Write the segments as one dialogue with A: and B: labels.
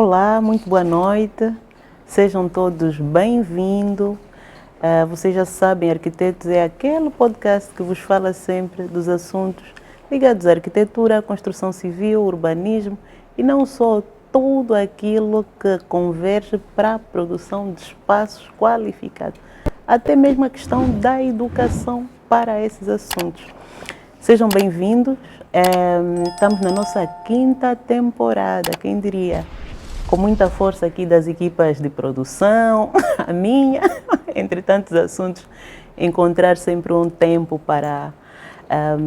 A: Olá, muito boa noite, sejam todos bem-vindos. Vocês já sabem, Arquitetos é aquele podcast que vos fala sempre dos assuntos ligados à arquitetura, à construção civil, urbanismo e não só, tudo aquilo que converge para a produção de espaços qualificados, até mesmo a questão da educação para esses assuntos. Sejam bem-vindos, estamos na nossa 5ª temporada, quem diria? Com muita força aqui das equipas de produção, a minha, entre tantos assuntos, encontrar sempre um tempo para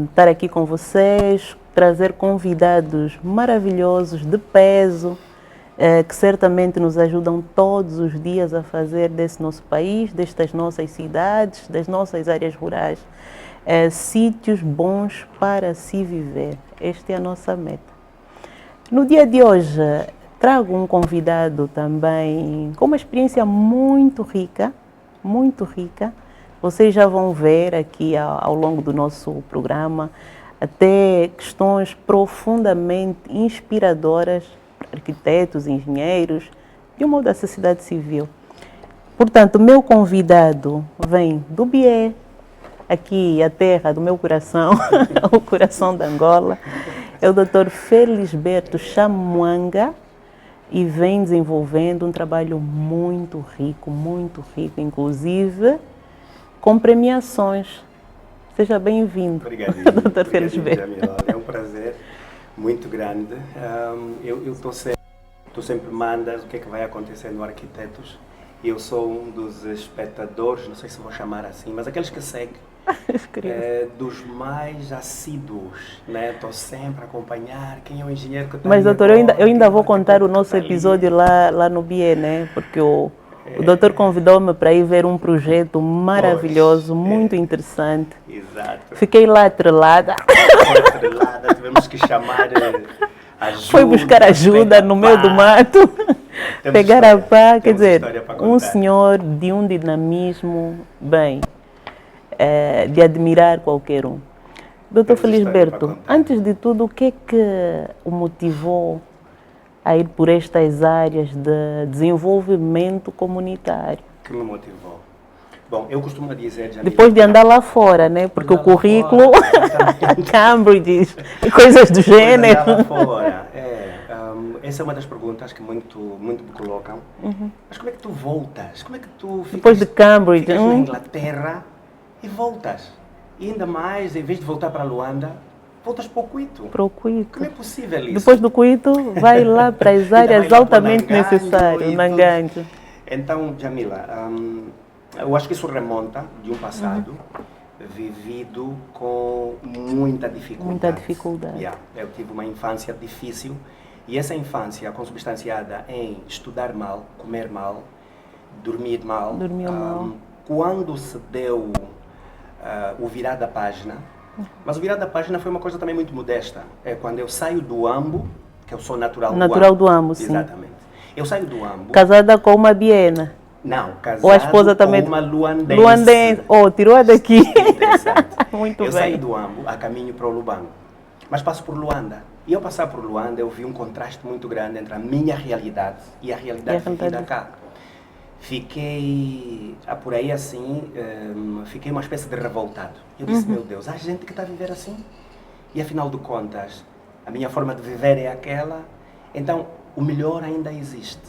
A: estar aqui com vocês, trazer convidados maravilhosos, de peso, que certamente nos ajudam todos os dias a fazer desse nosso país, destas nossas cidades, das nossas áreas rurais, sítios bons para se viver. Esta é a nossa meta. No dia de hoje, trago um convidado também com uma experiência muito rica, muito rica. Vocês já vão ver aqui ao longo do nosso programa até questões profundamente inspiradoras para arquitetos, engenheiros, de um modo da sociedade civil. Portanto, meu convidado vem do Bié, aqui a terra do meu coração, o coração da Angola, é o Dr. Felisberto Chamwanga, e vem desenvolvendo um trabalho muito rico, inclusive com premiações. Seja bem-vindo, Dr. Felisberto.
B: Jamila. É um prazer muito grande. Tu sempre mandas o que é que vai acontecer no Arquitetos. Eu sou um dos espectadores, não sei se vou chamar assim, mas aqueles que seguem, dos mais assíduos, né? Estou sempre a acompanhar quem é o engenheiro que está.
A: Mas, doutor, eu ainda vou contar o nosso episódio lá no BIE, né? Porque o doutor convidou-me para ir ver um projeto maravilhoso, muito interessante.
B: Exato.
A: Fiquei lá atrelada.
B: Tivemos que chamar ajuda.
A: Foi buscar ajuda no meio do mato. Pegar a pá, quer dizer, um senhor de um dinamismo, bem, de admirar qualquer um. Doutor Felisberto, antes de tudo, o que é que o motivou a ir por estas áreas de desenvolvimento comunitário?
B: Que me motivou? Bom, eu costumo dizer... Jamila,
A: depois de andar lá fora, né? Porque o currículo, Cambridge e coisas do gênero.
B: Andar lá fora, essa é uma das perguntas que muito me colocam. Mas como é que tu voltas? Como é que tu ficas,
A: depois de Cambridge,
B: ficas na Inglaterra e voltas? E ainda mais, em vez de voltar para Luanda, voltas para o Cuito.
A: Para o Cuito.
B: Como é possível isso?
A: Depois do Cuito, vai lá para as áreas altamente necessárias, Nanganjo.
B: Então, Jamila, eu acho que isso remonta de um passado vivido com muita dificuldade.
A: Muita dificuldade.
B: Eu tive uma infância difícil e essa infância consubstanciada em estudar mal, comer mal, dormir mal. Quando se deu o virar da página, mas o virar da página foi uma coisa também muito modesta. É quando eu saio do Ambo, que eu sou natural do Ambo.
A: Sim.
B: Exatamente. Eu saio do Ambo.
A: Casada com uma biena.
B: Não, casado
A: ou a esposa também
B: com uma luandense.
A: Luandense. Tirou-a daqui.
B: Interessante.
A: Muito
B: eu
A: bem.
B: saí do Ambo a caminho para o Lubango, mas passo por Luanda. E ao passar por Luanda eu vi um contraste muito grande entre a minha realidade e a realidade vivida cá. Fiquei, por aí assim, fiquei uma espécie de revoltado. Eu disse, meu Deus, há gente que está a viver assim? E afinal de contas, a minha forma de viver é aquela, então o melhor ainda existe.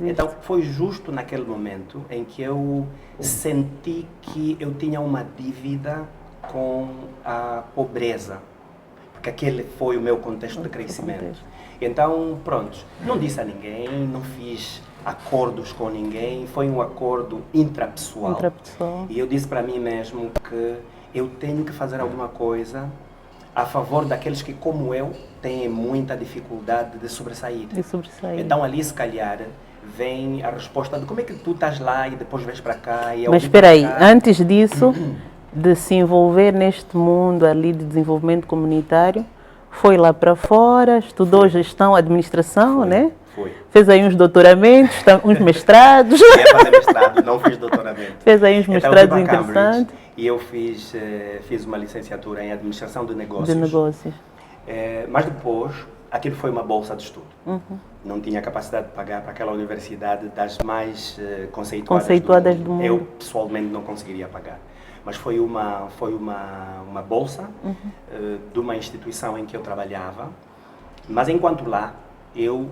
B: Então foi justo naquele momento em que eu senti que eu tinha uma dívida com a pobreza, porque aquele foi o meu contexto de crescimento. Então, pronto, não disse a ninguém, não fiz acordos com ninguém, foi um acordo intrapessoal. E eu disse para mim mesmo que eu tenho que fazer alguma coisa a favor daqueles que, como eu, têm muita dificuldade de sobressair. Então ali, se calhar, vem a resposta de como é que tu estás lá e depois vens para cá.
A: Mas espera aí, antes disso, de se envolver neste mundo ali de desenvolvimento comunitário, foi lá para fora, estudou gestão, administração, né?
B: Foi.
A: Fez aí uns doutoramentos, uns mestrados.
B: Ia fazer mestrado, não fiz doutoramento.
A: Fez aí uns mestrados interessantes.
B: E eu fiz uma licenciatura em administração de negócios.
A: De negócios.
B: Mas depois, aquilo foi uma bolsa de estudo. Não tinha capacidade de pagar para aquela universidade das mais conceituadas do mundo. Eu, pessoalmente, não conseguiria pagar. Mas foi uma bolsa de uma instituição em que eu trabalhava. Mas, enquanto lá, eu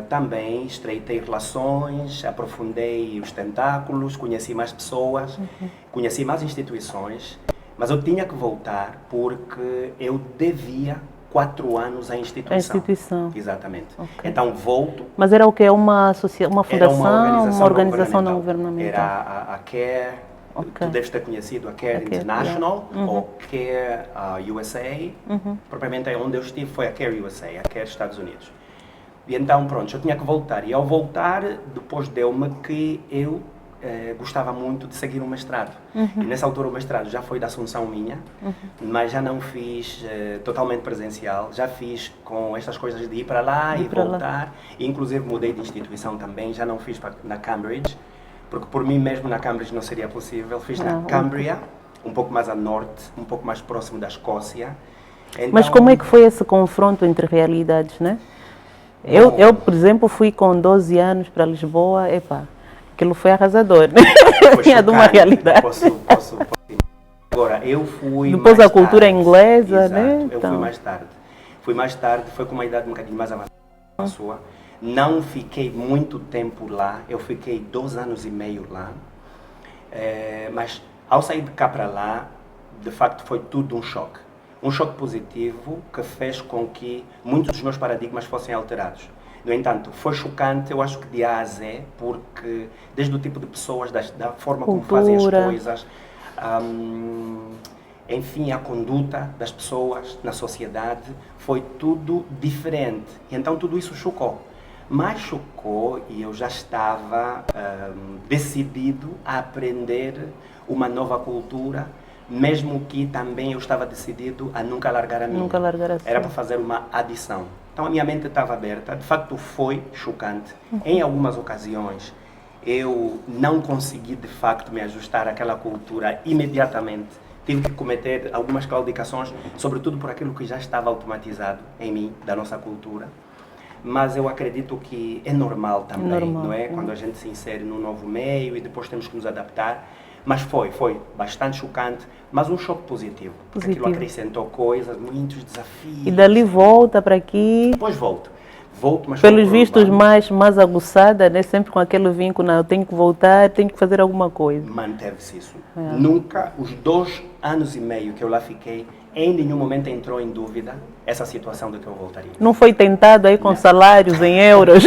B: também estreitei relações, aprofundei os tentáculos, conheci mais pessoas, conheci mais instituições, mas eu tinha que voltar porque eu devia 4 anos à instituição.
A: A instituição.
B: Exatamente.
A: Okay.
B: Então volto.
A: Mas era o que? Uma fundação?
B: Era uma
A: organização não governamental?
B: Era a CARE, tu deves ter conhecido a CARE International, ou CARE USA. Propriamente onde eu estive foi a CARE USA, a CARE Estados Unidos. E então, pronto, eu tinha que voltar. E ao voltar, depois deu-me que eu gostava muito de seguir um mestrado. E nessa altura o mestrado já foi da assunção minha, mas já não fiz totalmente presencial. Já fiz com estas coisas de ir para lá e voltar. E, inclusive, mudei de instituição também. Já não fiz na Cambridge, porque por mim mesmo na Cambridge não seria possível. Fiz na Cumbria, um pouco mais a norte, um pouco mais próximo da Escócia. Então,
A: mas como é que foi esse confronto entre realidades, né? Eu, por exemplo, fui com 12 anos para Lisboa, aquilo foi arrasador, né? Tinha de uma realidade.
B: Posso. Agora, eu fui
A: depois
B: mais
A: a cultura
B: tarde.
A: Inglesa,
B: Exato.
A: né?
B: Eu fui mais tarde. Foi com uma idade um bocadinho mais avançada que a sua. Não fiquei muito tempo lá, eu fiquei 2 anos e meio lá. Mas ao sair de cá para lá, de facto foi tudo um choque. Um choque positivo que fez com que muitos dos meus paradigmas fossem alterados. No entanto, foi chocante, eu acho que de A a Z, porque desde o tipo de pessoas, da forma como fazem as coisas, enfim, a conduta das pessoas na sociedade, foi tudo diferente. E então tudo isso chocou. Mas chocou e eu já estava decidido a aprender uma nova cultura, mesmo que também eu estava decidido a nunca largar a minha.
A: Nunca largar a sua.
B: Era para fazer uma adição. Então a minha mente estava aberta, de facto foi chocante. Em algumas ocasiões eu não consegui de facto me ajustar àquela cultura imediatamente. Tive que cometer algumas claudicações, sobretudo por aquilo que já estava automatizado em mim, da nossa cultura. Mas eu acredito que é normal também, não é? Quando a gente se insere num novo meio e depois temos que nos adaptar. Mas foi bastante chocante, mas um choque positivo. Porque aquilo acrescentou coisas, muitos desafios.
A: E dali volta para aqui?
B: Depois volto, mas...
A: Pelos vistos mais aguçada, né? Sempre com aquele vínculo, eu tenho que voltar, tenho que fazer alguma coisa.
B: Manteve-se isso. Nunca, os 2 anos e meio que eu lá fiquei, em nenhum momento entrou em dúvida essa situação de que eu voltaria.
A: Não foi tentado aí com salários em euros?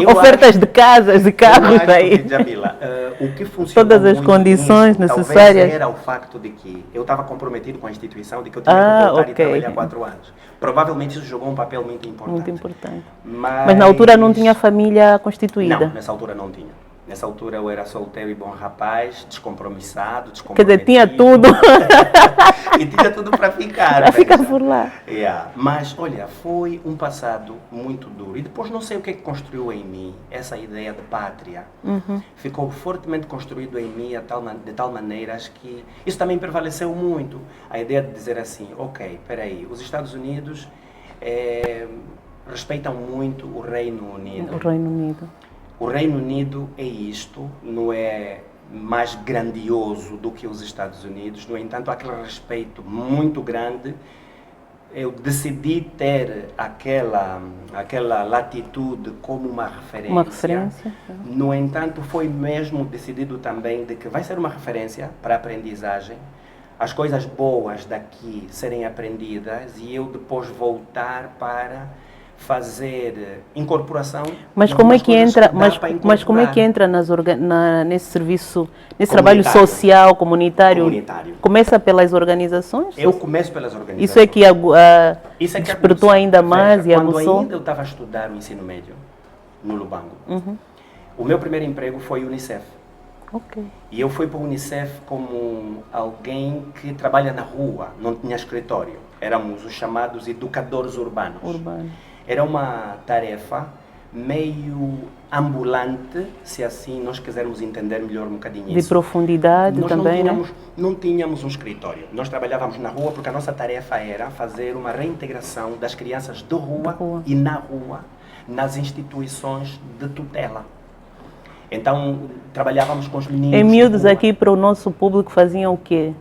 A: Ofertas de casas e carros aí.
B: Jamila, o que funcionou
A: todas as condições necessárias.
B: Talvez era o facto de que eu estava comprometido com a instituição, de que eu tinha que voltar e trabalhar 4 anos. Provavelmente isso jogou um papel muito importante.
A: Muito importante. Mas na altura não tinha família constituída?
B: Não, nessa altura não tinha. Nessa altura eu era solteiro e bom rapaz, descompromissado,
A: Quer dizer, tinha tudo.
B: E tinha tudo para ficar.
A: Para ficar por lá.
B: Mas, olha, foi um passado muito duro. E depois não sei o que construiu em mim essa ideia de pátria. Ficou fortemente construído em mim de tal maneira que isso também prevaleceu muito. A ideia de dizer assim, ok, peraí, os Estados Unidos respeitam muito o Reino Unido.
A: O Reino Unido.
B: O Reino Unido é isto, não é mais grandioso do que os Estados Unidos. No entanto, há aquele respeito muito grande. Eu decidi ter aquela latitude como uma referência.
A: Uma referência.
B: No entanto, foi mesmo decidido também de que vai ser uma referência para a aprendizagem. As coisas boas daqui serem aprendidas e eu depois voltar para fazer incorporação.
A: Mas como é que entra, mas como é que entra nesse serviço, nesse trabalho social, comunitário? Começa pelas organizações?
B: Eu começo pelas organizações.
A: Isso é que despertou ainda mais e aguçou?
B: Quando ainda eu estava a estudar o ensino médio no Lubango, o meu primeiro emprego foi Unicef.
A: Okay.
B: E eu fui para o Unicef como alguém que trabalha na rua, não tinha escritório. Éramos os chamados educadores urbanos. Era uma tarefa meio ambulante, se assim nós quisermos entender melhor um bocadinho
A: De
B: isso.
A: profundidade
B: Nós
A: também,
B: não tínhamos um escritório. Nós trabalhávamos na rua porque a nossa tarefa era fazer uma reintegração das crianças de rua e na rua, nas instituições de tutela. Então, trabalhávamos com os meninos.
A: Em miúdos aqui para o nosso público faziam o quê?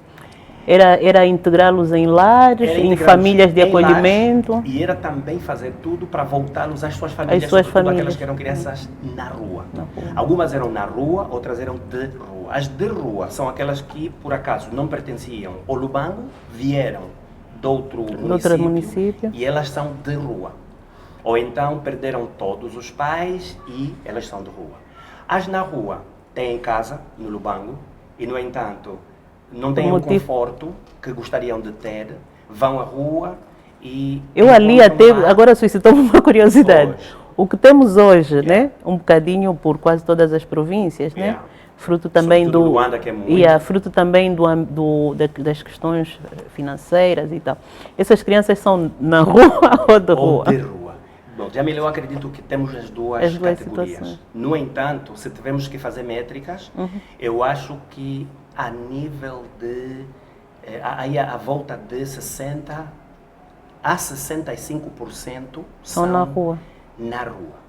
A: Era integrá-los em lares, em famílias de acolhimento?
B: Lares, e era também fazer tudo para voltá-los às suas famílias, aquelas que eram crianças na rua. Algumas eram na rua, outras eram de rua. As de rua são aquelas que, por acaso, não pertenciam ao Lubango, vieram de outro município e elas são de rua. Ou então perderam todos os pais e elas são de rua. As na rua têm casa, no Lubango, e, no entanto, não têm o conforto que gostariam de ter, vão à rua e...
A: Eu ali até, agora suscitou uma curiosidade. O que temos hoje, né? Um bocadinho por quase todas as províncias, né? Fruto também do
B: Luanda, que é muito.
A: Fruto também das questões financeiras e tal. Essas crianças são na rua ou de rua?
B: Ou de rua. Bom, Jamila, eu acredito que temos as duas categorias.
A: Situações.
B: No entanto, se tivermos que fazer métricas, eu acho que a nível de, aí a volta de 60% a 65% são
A: na rua.
B: Na rua.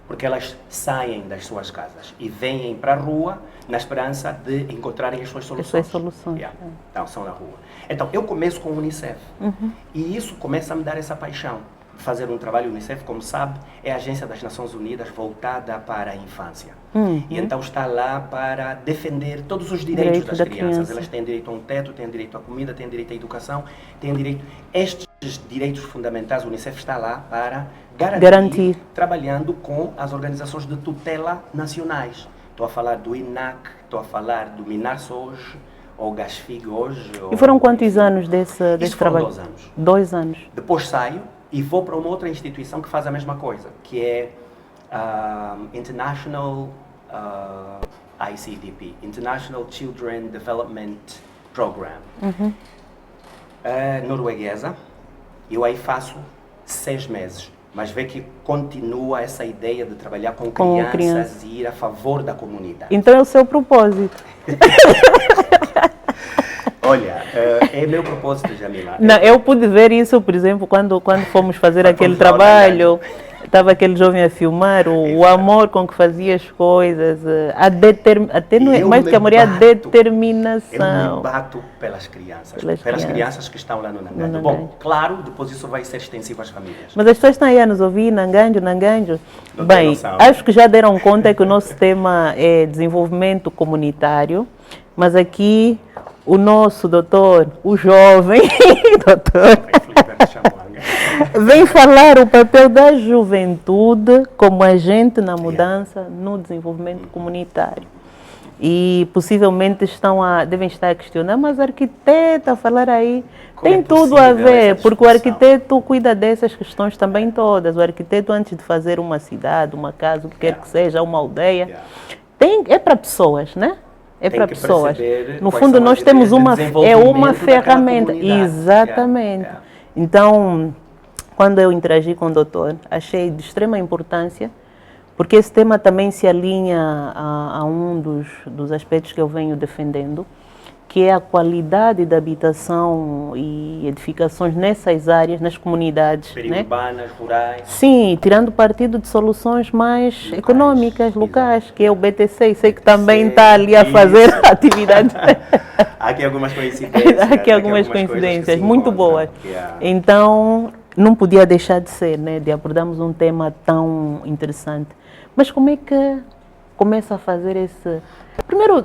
B: Porque elas saem das suas casas e vêm para a rua na esperança de encontrarem as suas soluções. Então, são na rua. Então, eu começo com o Unicef. E isso começa a me dar essa paixão. Fazer um trabalho, o Unicef, como sabe, é a agência das Nações Unidas voltada para a infância. E então está lá para defender todos os direitos das crianças. Elas têm direito a um teto, têm direito à comida, têm direito à educação, têm direito... Estes direitos fundamentais, o Unicef está lá para garantir, trabalhando com as organizações de tutela nacionais. Estou a falar do INAC, estou a falar do MINARSOJ, ou GASFIG hoje.
A: E foram quantos anos desse trabalho?
B: 2 anos.
A: 2 anos.
B: Depois saio e vou para uma outra instituição que faz a mesma coisa, que é International ICDP, International Children Development Program, norueguesa. Eu aí faço 6 meses, mas vê que continua essa ideia de trabalhar com crianças e ir a favor da comunidade.
A: Então é o seu propósito.
B: Olha, é meu propósito, Jamila.
A: Não, eu pude ver isso, por exemplo, quando fomos fazer aquele trabalho, estava aquele jovem a filmar, o amor com que fazia as coisas, até não é mais que amor, é a determinação.
B: Eu me bato pelas crianças que estão lá no Nanganjo. Bom, claro, depois isso vai ser extensivo às famílias.
A: Mas as pessoas estão aí a nos ouvir, Nanganjo. Bem, acho que já deram conta que o nosso tema é desenvolvimento comunitário, mas aqui o nosso doutor, o jovem doutor, vem falar o papel da juventude como agente na mudança no desenvolvimento comunitário. E possivelmente devem estar a questionar, mas o arquiteto a falar aí tem tudo a ver, porque o arquiteto cuida dessas questões também todas. O arquiteto, antes de fazer uma cidade, uma casa, o que quer que seja, uma aldeia, é para pessoas, né? É para pessoas. No fundo, nós temos uma ferramenta. Exatamente. Então, quando eu interagi com o doutor, achei de extrema importância, porque esse tema também se alinha a um dos aspectos que eu venho defendendo, que é a qualidade da habitação e edificações nessas áreas, nas comunidades.
B: Periurbanas, rurais.
A: Sim, tirando partido de soluções mais econômicas, locais, que é o BTC, sei que também está ali a fazer atividades.
B: Há aqui algumas coincidências.
A: Aqui algumas coincidências, muito boas. Então, não podia deixar de ser, né, de abordarmos um tema tão interessante. Mas como é que começa a fazer esse... Primeiro,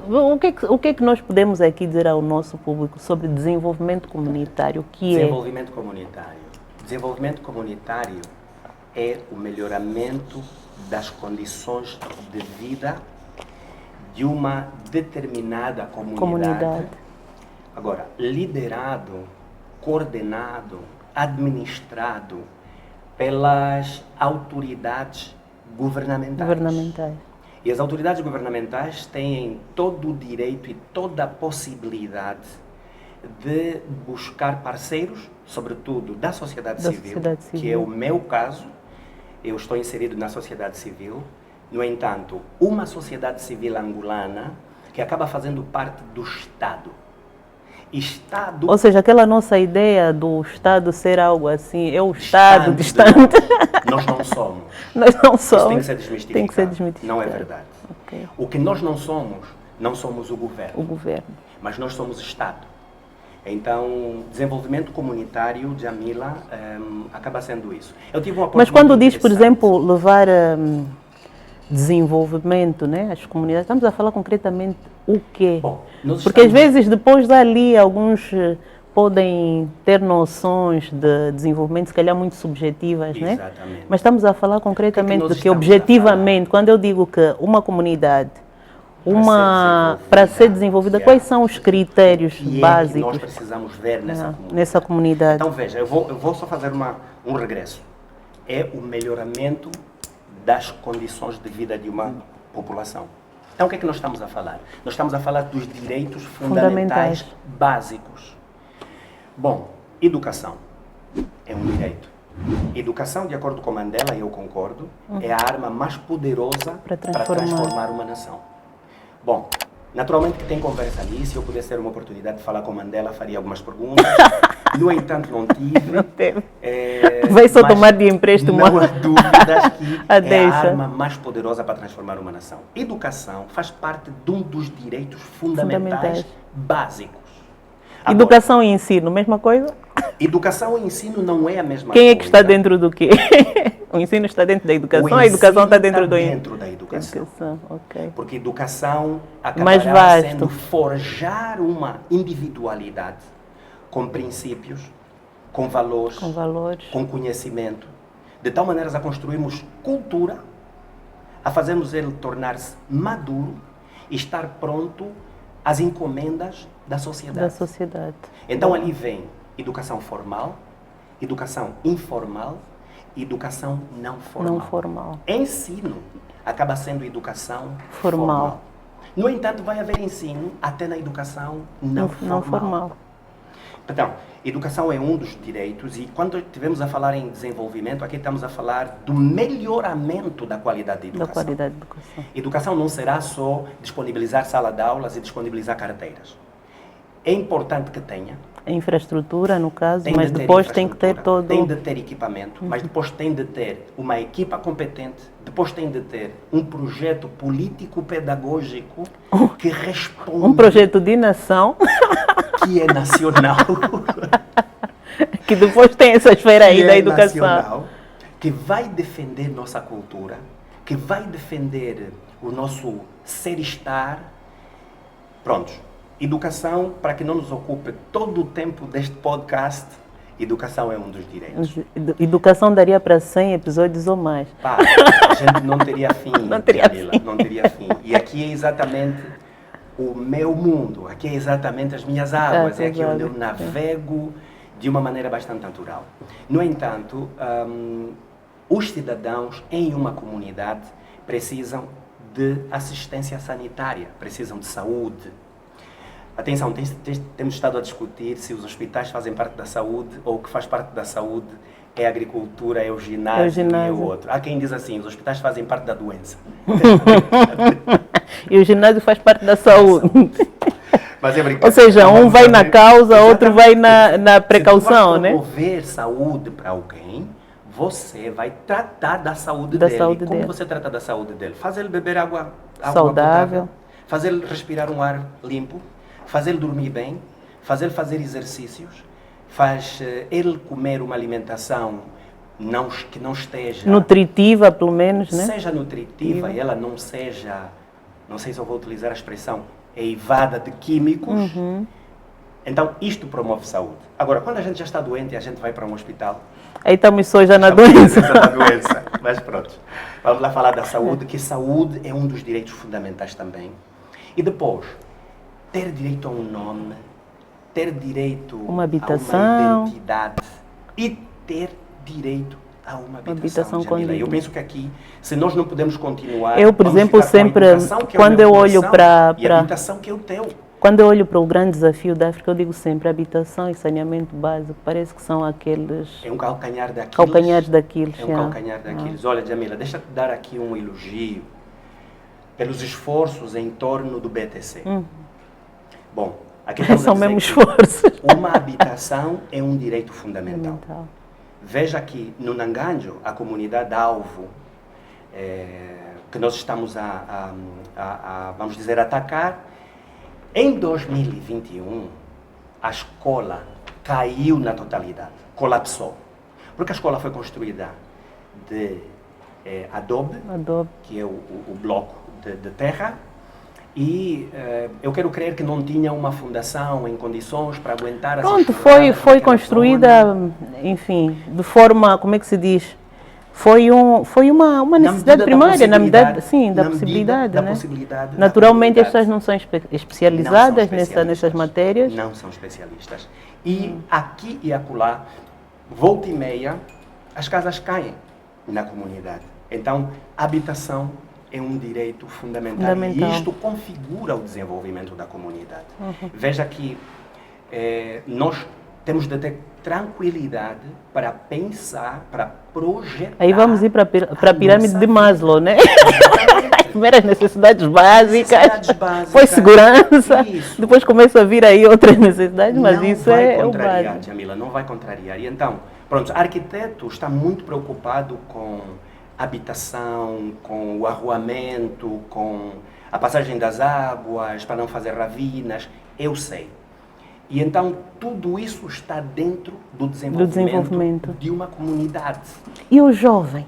A: o que é que nós podemos aqui dizer ao nosso público sobre desenvolvimento comunitário?
B: Desenvolvimento comunitário. Desenvolvimento comunitário é o melhoramento das condições de vida de uma determinada comunidade. Agora, liderado, coordenado, administrado pelas autoridades governamentais. E as autoridades governamentais têm todo o direito e toda a possibilidade de buscar parceiros, sobretudo da sociedade civil, que é o meu caso, eu estou inserido na sociedade civil. No entanto, uma sociedade civil angolana que acaba fazendo parte do Estado. Estado...
A: Ou seja, aquela nossa ideia do Estado ser algo assim, é o Estado distante.
B: Nós não somos.
A: Nós não somos.
B: Isso tem que ser desmistificado.
A: Tem que ser desmistificado.
B: Não é verdade.
A: Okay.
B: O que nós não somos o governo.
A: O governo.
B: Mas nós somos Estado. Então, desenvolvimento comunitário, Jamila, acaba sendo isso. Eu tive uma
A: Mas quando diz, por exemplo, levar desenvolvimento, né, às comunidades, estamos a falar concretamente o quê?
B: Bom,
A: porque às vezes depois dali alguns podem ter noções de desenvolvimento, se calhar muito subjetivas, né?
B: Exatamente.
A: Mas estamos a falar concretamente
B: de
A: que objetivamente, quando eu digo que uma comunidade, para ser desenvolvida, quais são os critérios básicos
B: que nós precisamos ver
A: nessa comunidade?
B: Então veja, eu vou só fazer um regresso. É o melhoramento das condições de vida de uma população. Então o que é que nós estamos a falar? Nós estamos a falar dos direitos fundamentais básicos. Bom, educação é um direito. Educação, de acordo com Mandela, eu concordo, é a arma mais poderosa para transformar uma nação. Bom, naturalmente que tem conversa ali, se eu pudesse ter uma oportunidade de falar com Mandela, faria algumas perguntas. No entanto, não tive.
A: Não teve. Vai só tomar de empréstimo.
B: Não há dúvidas que é a arma mais poderosa para transformar uma nação. Educação faz parte de um dos direitos fundamentais básicos. Agora,
A: educação e ensino, mesma coisa?
B: Educação e ensino não é a mesma coisa.
A: Quem é que está dentro do quê? O ensino está dentro da educação, a educação está dentro
B: da educação.
A: Okay.
B: Porque educação acabará sendo forjar uma individualidade com princípios, com valores, com conhecimento, de tal maneira a construirmos cultura, a fazermos ele tornar-se maduro e estar pronto às encomendas da sociedade. Então ali vem educação formal, educação informal e educação não formal. Ensino acaba sendo educação formal. No entanto, vai haver ensino até na educação não formal. Então, educação é um dos direitos e quando estivemos a falar em desenvolvimento, aqui estamos a falar do melhoramento da qualidade da educação. Educação não será só disponibilizar sala de aulas e disponibilizar carteiras. É importante que tenha.
A: A infraestrutura, no caso, mas depois tem que ter todo...
B: Tem de ter equipamento, mas depois tem de ter uma equipa competente, depois tem de ter um projeto político-pedagógico que responde...
A: Um projeto de nação...
B: Que é nacional.
A: Que depois tem essa esfera aí da educação.
B: Nacional, que vai defender nossa cultura, que vai defender o nosso ser-estar. Prontos. Educação, para que não nos ocupe todo o tempo deste podcast, educação é um dos direitos.
A: Educação daria para 100 episódios ou mais.
B: Pá, a gente não teria fim, não teria fim. E aqui é exatamente o meu mundo, aqui é exatamente as minhas águas, é aqui onde eu navego de uma maneira bastante natural. No entanto, os cidadãos em uma comunidade precisam de assistência sanitária, precisam de saúde. Atenção, temos estado a discutir se os hospitais fazem parte da saúde ou o que faz parte da saúde é a agricultura, é o ginásio e é o outro. Há quem diz assim, os hospitais fazem parte da doença.
A: E o ginásio faz parte da saúde.
B: Mas é
A: ou seja, um vai na causa, outro vai na precaução,
B: se tu
A: né?
B: Se promover saúde para alguém, você vai tratar da saúde dele. Como você trata da saúde dele? Faz ele beber água saudável, fazer ele respirar um ar limpo, fazer ele dormir bem, fazer ele fazer exercícios, faz ele comer uma alimentação que não esteja...
A: Nutritiva, pelo menos, né?
B: Seja nutritiva e ela não seja, não sei se eu vou utilizar a expressão, eivada de químicos. Então, isto promove saúde. Agora, quando a gente já está doente e a gente vai para um hospital...
A: Aí estamos só já na doença.
B: Mas pronto. Vamos lá falar da saúde, que saúde é um dos direitos fundamentais também. E depois, ter direito a um nome, ter direito
A: uma habitação,
B: a uma identidade e ter direito a uma habitação Eu penso que aqui, se nós não podemos continuar...
A: Eu, por exemplo, sempre, quando eu olho para...
B: E a habitação que é o teu.
A: quando eu olho para o grande desafio da África, eu digo sempre, habitação e saneamento básico, parece que são aqueles
B: É um calcanhar daqueles.
A: calcanhares daqueles.
B: É um calcanhar daqueles. Olha, Jamila, deixa-te dar aqui um elogio pelos esforços em torno do BTC. Bom, aqui estamos
A: São
B: a dizer
A: mesmo
B: que
A: esforços.
B: uma habitação é um direito fundamental. Veja que no Nanganjo, a comunidade alvo, que nós estamos vamos dizer, atacar, em 2021, a escola caiu na totalidade, colapsou. Porque a escola foi construída de adobe, que é o bloco de terra, e eu quero crer que não tinha uma fundação em condições para aguentar as
A: Pronto,
B: enxurradas
A: foi
B: naquela
A: construída,
B: zona.
A: enfim, de forma, como é que se diz? Foi uma necessidade primária, na medida, sim, da possibilidade,
B: da
A: né?
B: possibilidade.
A: Naturalmente,
B: da
A: as pessoas não são especializadas
B: especialistas.
A: nessas matérias.
B: Não são especialistas. E aqui e acolá, volta e meia, as casas caem na comunidade. Então, habitação é um direito fundamental. E isto configura o desenvolvimento da comunidade. Veja que nós temos de ter tranquilidade para pensar, para projetar.
A: Aí vamos ir para a pirâmide de Maslow, né? As primeiras necessidades básicas, foi segurança,
B: isso.
A: Depois começa a vir aí outras necessidades, mas
B: não
A: isso
B: vai
A: é o
B: contrariar,
A: básico.
B: Jamila, não vai contrariar. E então, pronto, o arquiteto está muito preocupado com habitação, com o arruamento, com a passagem das águas, para não fazer ravinas, eu sei. E então, tudo isso está dentro do desenvolvimento de uma comunidade.
A: E o jovem?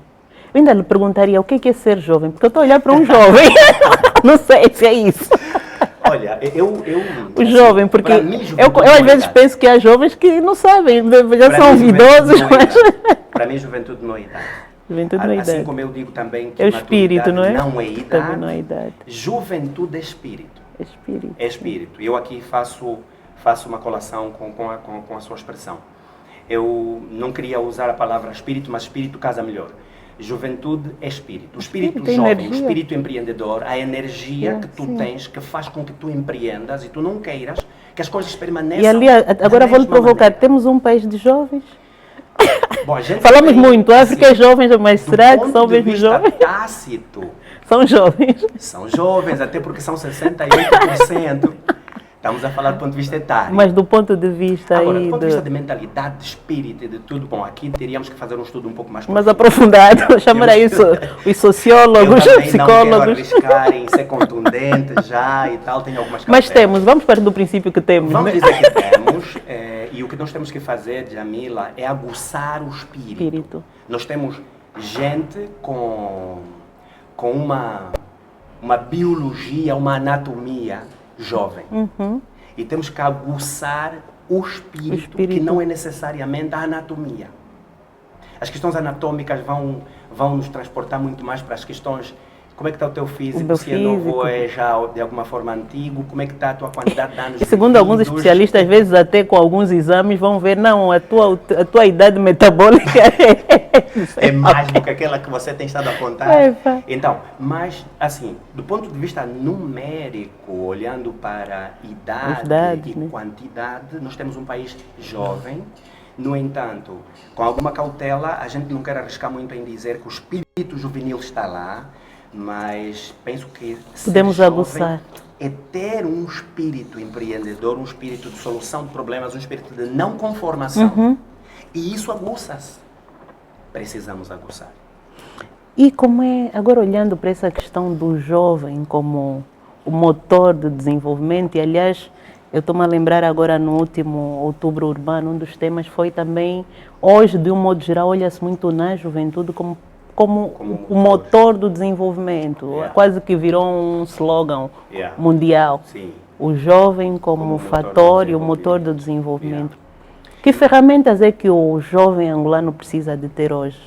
A: Eu ainda lhe perguntaria o que é ser jovem, porque eu estou a olhar para um jovem, não sei se é isso.
B: Olha,
A: o jovem, porque eu às vezes penso que há jovens que não sabem, já são idosos, mas...
B: Para mim, juventude não é idade.
A: Juventude não é idade.
B: Assim como eu digo também que
A: é o espírito, não é?
B: Não é idade.
A: Também não é idade.
B: Juventude é espírito.
A: É espírito.
B: É espírito. Eu aqui faço uma colação com a sua expressão. Eu não queria usar a palavra espírito, mas espírito casa melhor. Juventude é espírito. O espírito jovem, energia. O espírito empreendedor, a energia que tu tens, que faz com que tu empreendas e tu não queiras que as coisas permaneçam.
A: E ali, agora vou lhe provocar, maneira. Temos um país de jovens?
B: Bom,
A: falamos muito, a África é jovens, mas será que são mesmo jovens?
B: Tácito,
A: são jovens.
B: São jovens, até porque são 68%. Estamos a falar do ponto de vista etário.
A: Mas do ponto de vista
B: agora, do ponto de vista de mentalidade, de espírito e de tudo, bom, aqui teríamos que fazer um estudo um pouco mais
A: profundo. Mais aprofundado, chamar isso os sociólogos, os psicólogos.
B: Não quero arriscar em ser contundente já e tal, tenho algumas
A: cautelas. Mas vamos partir do princípio que temos.
B: Vamos dizer que temos, e o que nós temos que fazer, Jamila, é aguçar o espírito. Nós temos gente com uma biologia, uma anatomia jovem. E temos que aguçar o espírito, que não é necessariamente a anatomia. As questões anatômicas vão nos transportar muito mais para as questões. Como é que está o teu físico? Se é novo ou é já de alguma forma antigo? Como é que está a tua quantidade de anos?
A: E segundo alguns especialistas, às vezes até com alguns exames vão ver, não, a tua idade metabólica
B: é mais do que aquela que você tem estado a contar. Então, mas assim, do ponto de vista numérico, olhando para idade e quantidade, nós temos um país jovem. No entanto, com alguma cautela, a gente não quer arriscar muito em dizer que o espírito juvenil está lá, mas penso que
A: podemos aguçar.
B: É ter um espírito empreendedor, um espírito de solução de problemas, um espírito de não conformação. E isso aguça-se. Precisamos aguçar.
A: E como é, agora olhando para essa questão do jovem como o motor de desenvolvimento, e aliás, eu estou-me a lembrar agora no último Outubro Urbano, um dos temas foi também, hoje, de um modo geral, olha-se muito na juventude como o motor do desenvolvimento. Quase que virou um slogan mundial.
B: Sim.
A: O jovem como fator e o motor do desenvolvimento. Que ferramentas é que o jovem angolano precisa de ter hoje?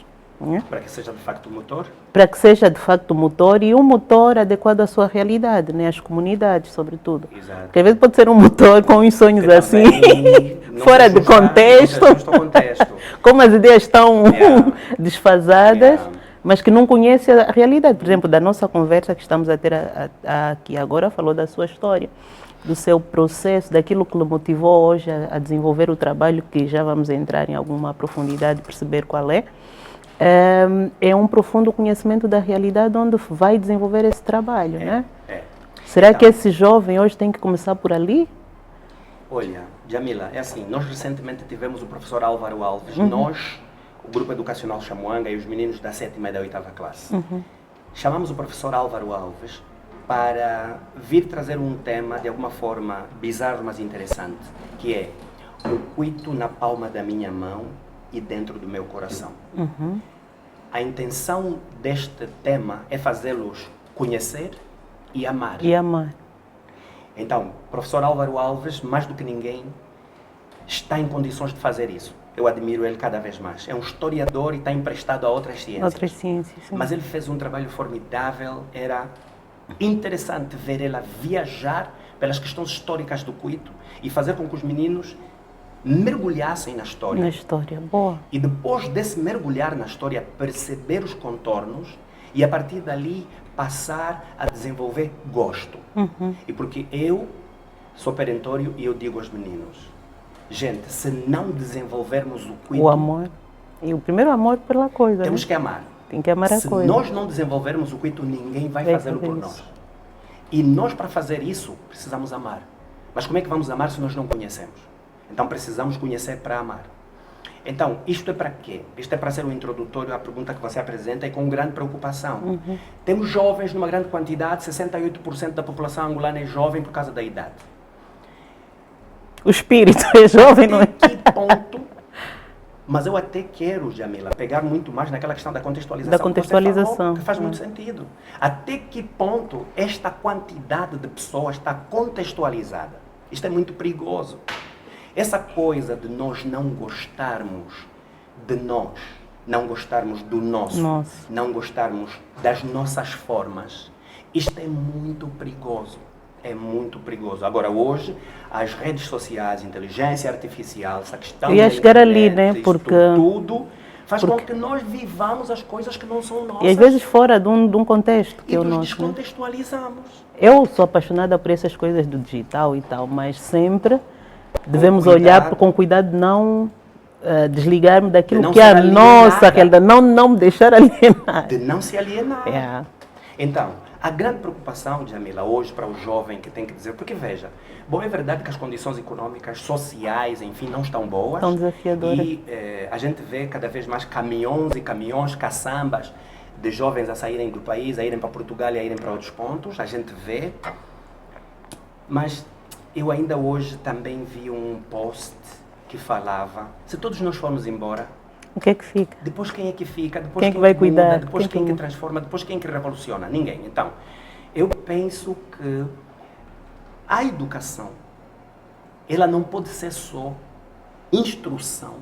B: Para que seja de facto o motor?
A: Para que seja de facto o motor e um motor adequado à sua realidade, né? Às comunidades, sobretudo.
B: Exato.
A: Porque às vezes pode ser um motor com uns sonhos assim, fora de contexto, como as ideias estão desfasadas, mas que não conhece a realidade. Por exemplo, da nossa conversa que estamos a ter aqui agora, falou da sua história. do seu processo, daquilo que lhe motivou hoje a desenvolver o trabalho, que já vamos entrar em alguma profundidade e perceber qual é. É um profundo conhecimento da realidade onde vai desenvolver esse trabalho, né? Será
B: então,
A: que esse jovem hoje tem que começar por ali?
B: Olha, Jamila, é assim, nós recentemente tivemos o professor Álvaro Alves, nós, o Grupo Educacional Chamuanga e os meninos da 7ª e da 8ª classe, chamamos o professor Álvaro Alves para vir trazer um tema de alguma forma bizarro, mas interessante, que é o cuito na palma da minha mão e dentro do meu coração. A intenção deste tema é fazê-los conhecer e amar.
A: E amar.
B: Então, o professor Álvaro Alves, mais do que ninguém, está em condições de fazer isso. Eu admiro ele cada vez mais. É um historiador e está emprestado a outras ciências.
A: Outras ciências, sim.
B: Mas ele fez um trabalho formidável. Era interessante ver ele viajar pelas questões históricas do cuito e fazer com que os meninos mergulhassem na história.
A: Na história, boa.
B: E depois desse mergulhar na história, perceber os contornos e a partir dali passar a desenvolver gosto. E porque eu sou perentório e eu digo aos meninos, gente, se não desenvolvermos o cuito...
A: O amor. E o primeiro amor pela coisa.
B: Temos
A: né?
B: que amar.
A: Tem que amar a coisa.
B: Se nós não desenvolvermos o cuito, ninguém vai fazê-lo por nós. E nós, para fazer isso, precisamos amar. Mas como é que vamos amar se nós não conhecemos? Então precisamos conhecer para amar. Então, isto é para quê? Isto é para ser um introdutório à pergunta que você apresenta e com grande preocupação. Temos jovens numa grande quantidade, 68% da população angolana é jovem por causa da idade.
A: O espírito é jovem, não é?
B: Até que ponto? Mas eu até quero, Jamila, pegar muito mais naquela questão da contextualização.
A: Da contextualização.
B: Que, falou, que faz muito sentido. Até que ponto esta quantidade de pessoas está contextualizada? Isto é muito perigoso. Essa coisa de nós não gostarmos de nós, não gostarmos do nosso, não gostarmos das nossas formas, isto é muito perigoso. É muito perigoso. Agora, hoje, as redes sociais, inteligência artificial, essa questão...
A: Eu ia chegar ali, né? Porque...
B: Tudo faz com que nós vivamos as coisas que não são nossas.
A: E às vezes fora de um contexto que é o nosso.
B: Descontextualizamos.
A: Eu sou apaixonada por essas coisas do digital e tal, mas sempre devemos olhar com cuidado de não desligar-me daquilo que é a nossa realidade, não me deixar alienar.
B: De não se alienar. Então, a grande preocupação, Jamila, hoje para o jovem que tem que dizer, porque veja, bom, é verdade que as condições econômicas, sociais, enfim, não estão boas.
A: Estão desafiadoras.
B: E a gente vê cada vez mais caminhões e caminhões, caçambas, de jovens a saírem do país, a irem para Portugal e a irem para outros pontos, a gente vê. Mas eu ainda hoje também vi um post que falava, se todos nós formos embora,
A: o que é que fica?
B: Depois quem é que fica? Depois
A: quem é que vai cuidar?
B: Muda, depois quem que transforma? Depois quem que revoluciona? Ninguém. Então, eu penso que a educação, ela não pode ser só instrução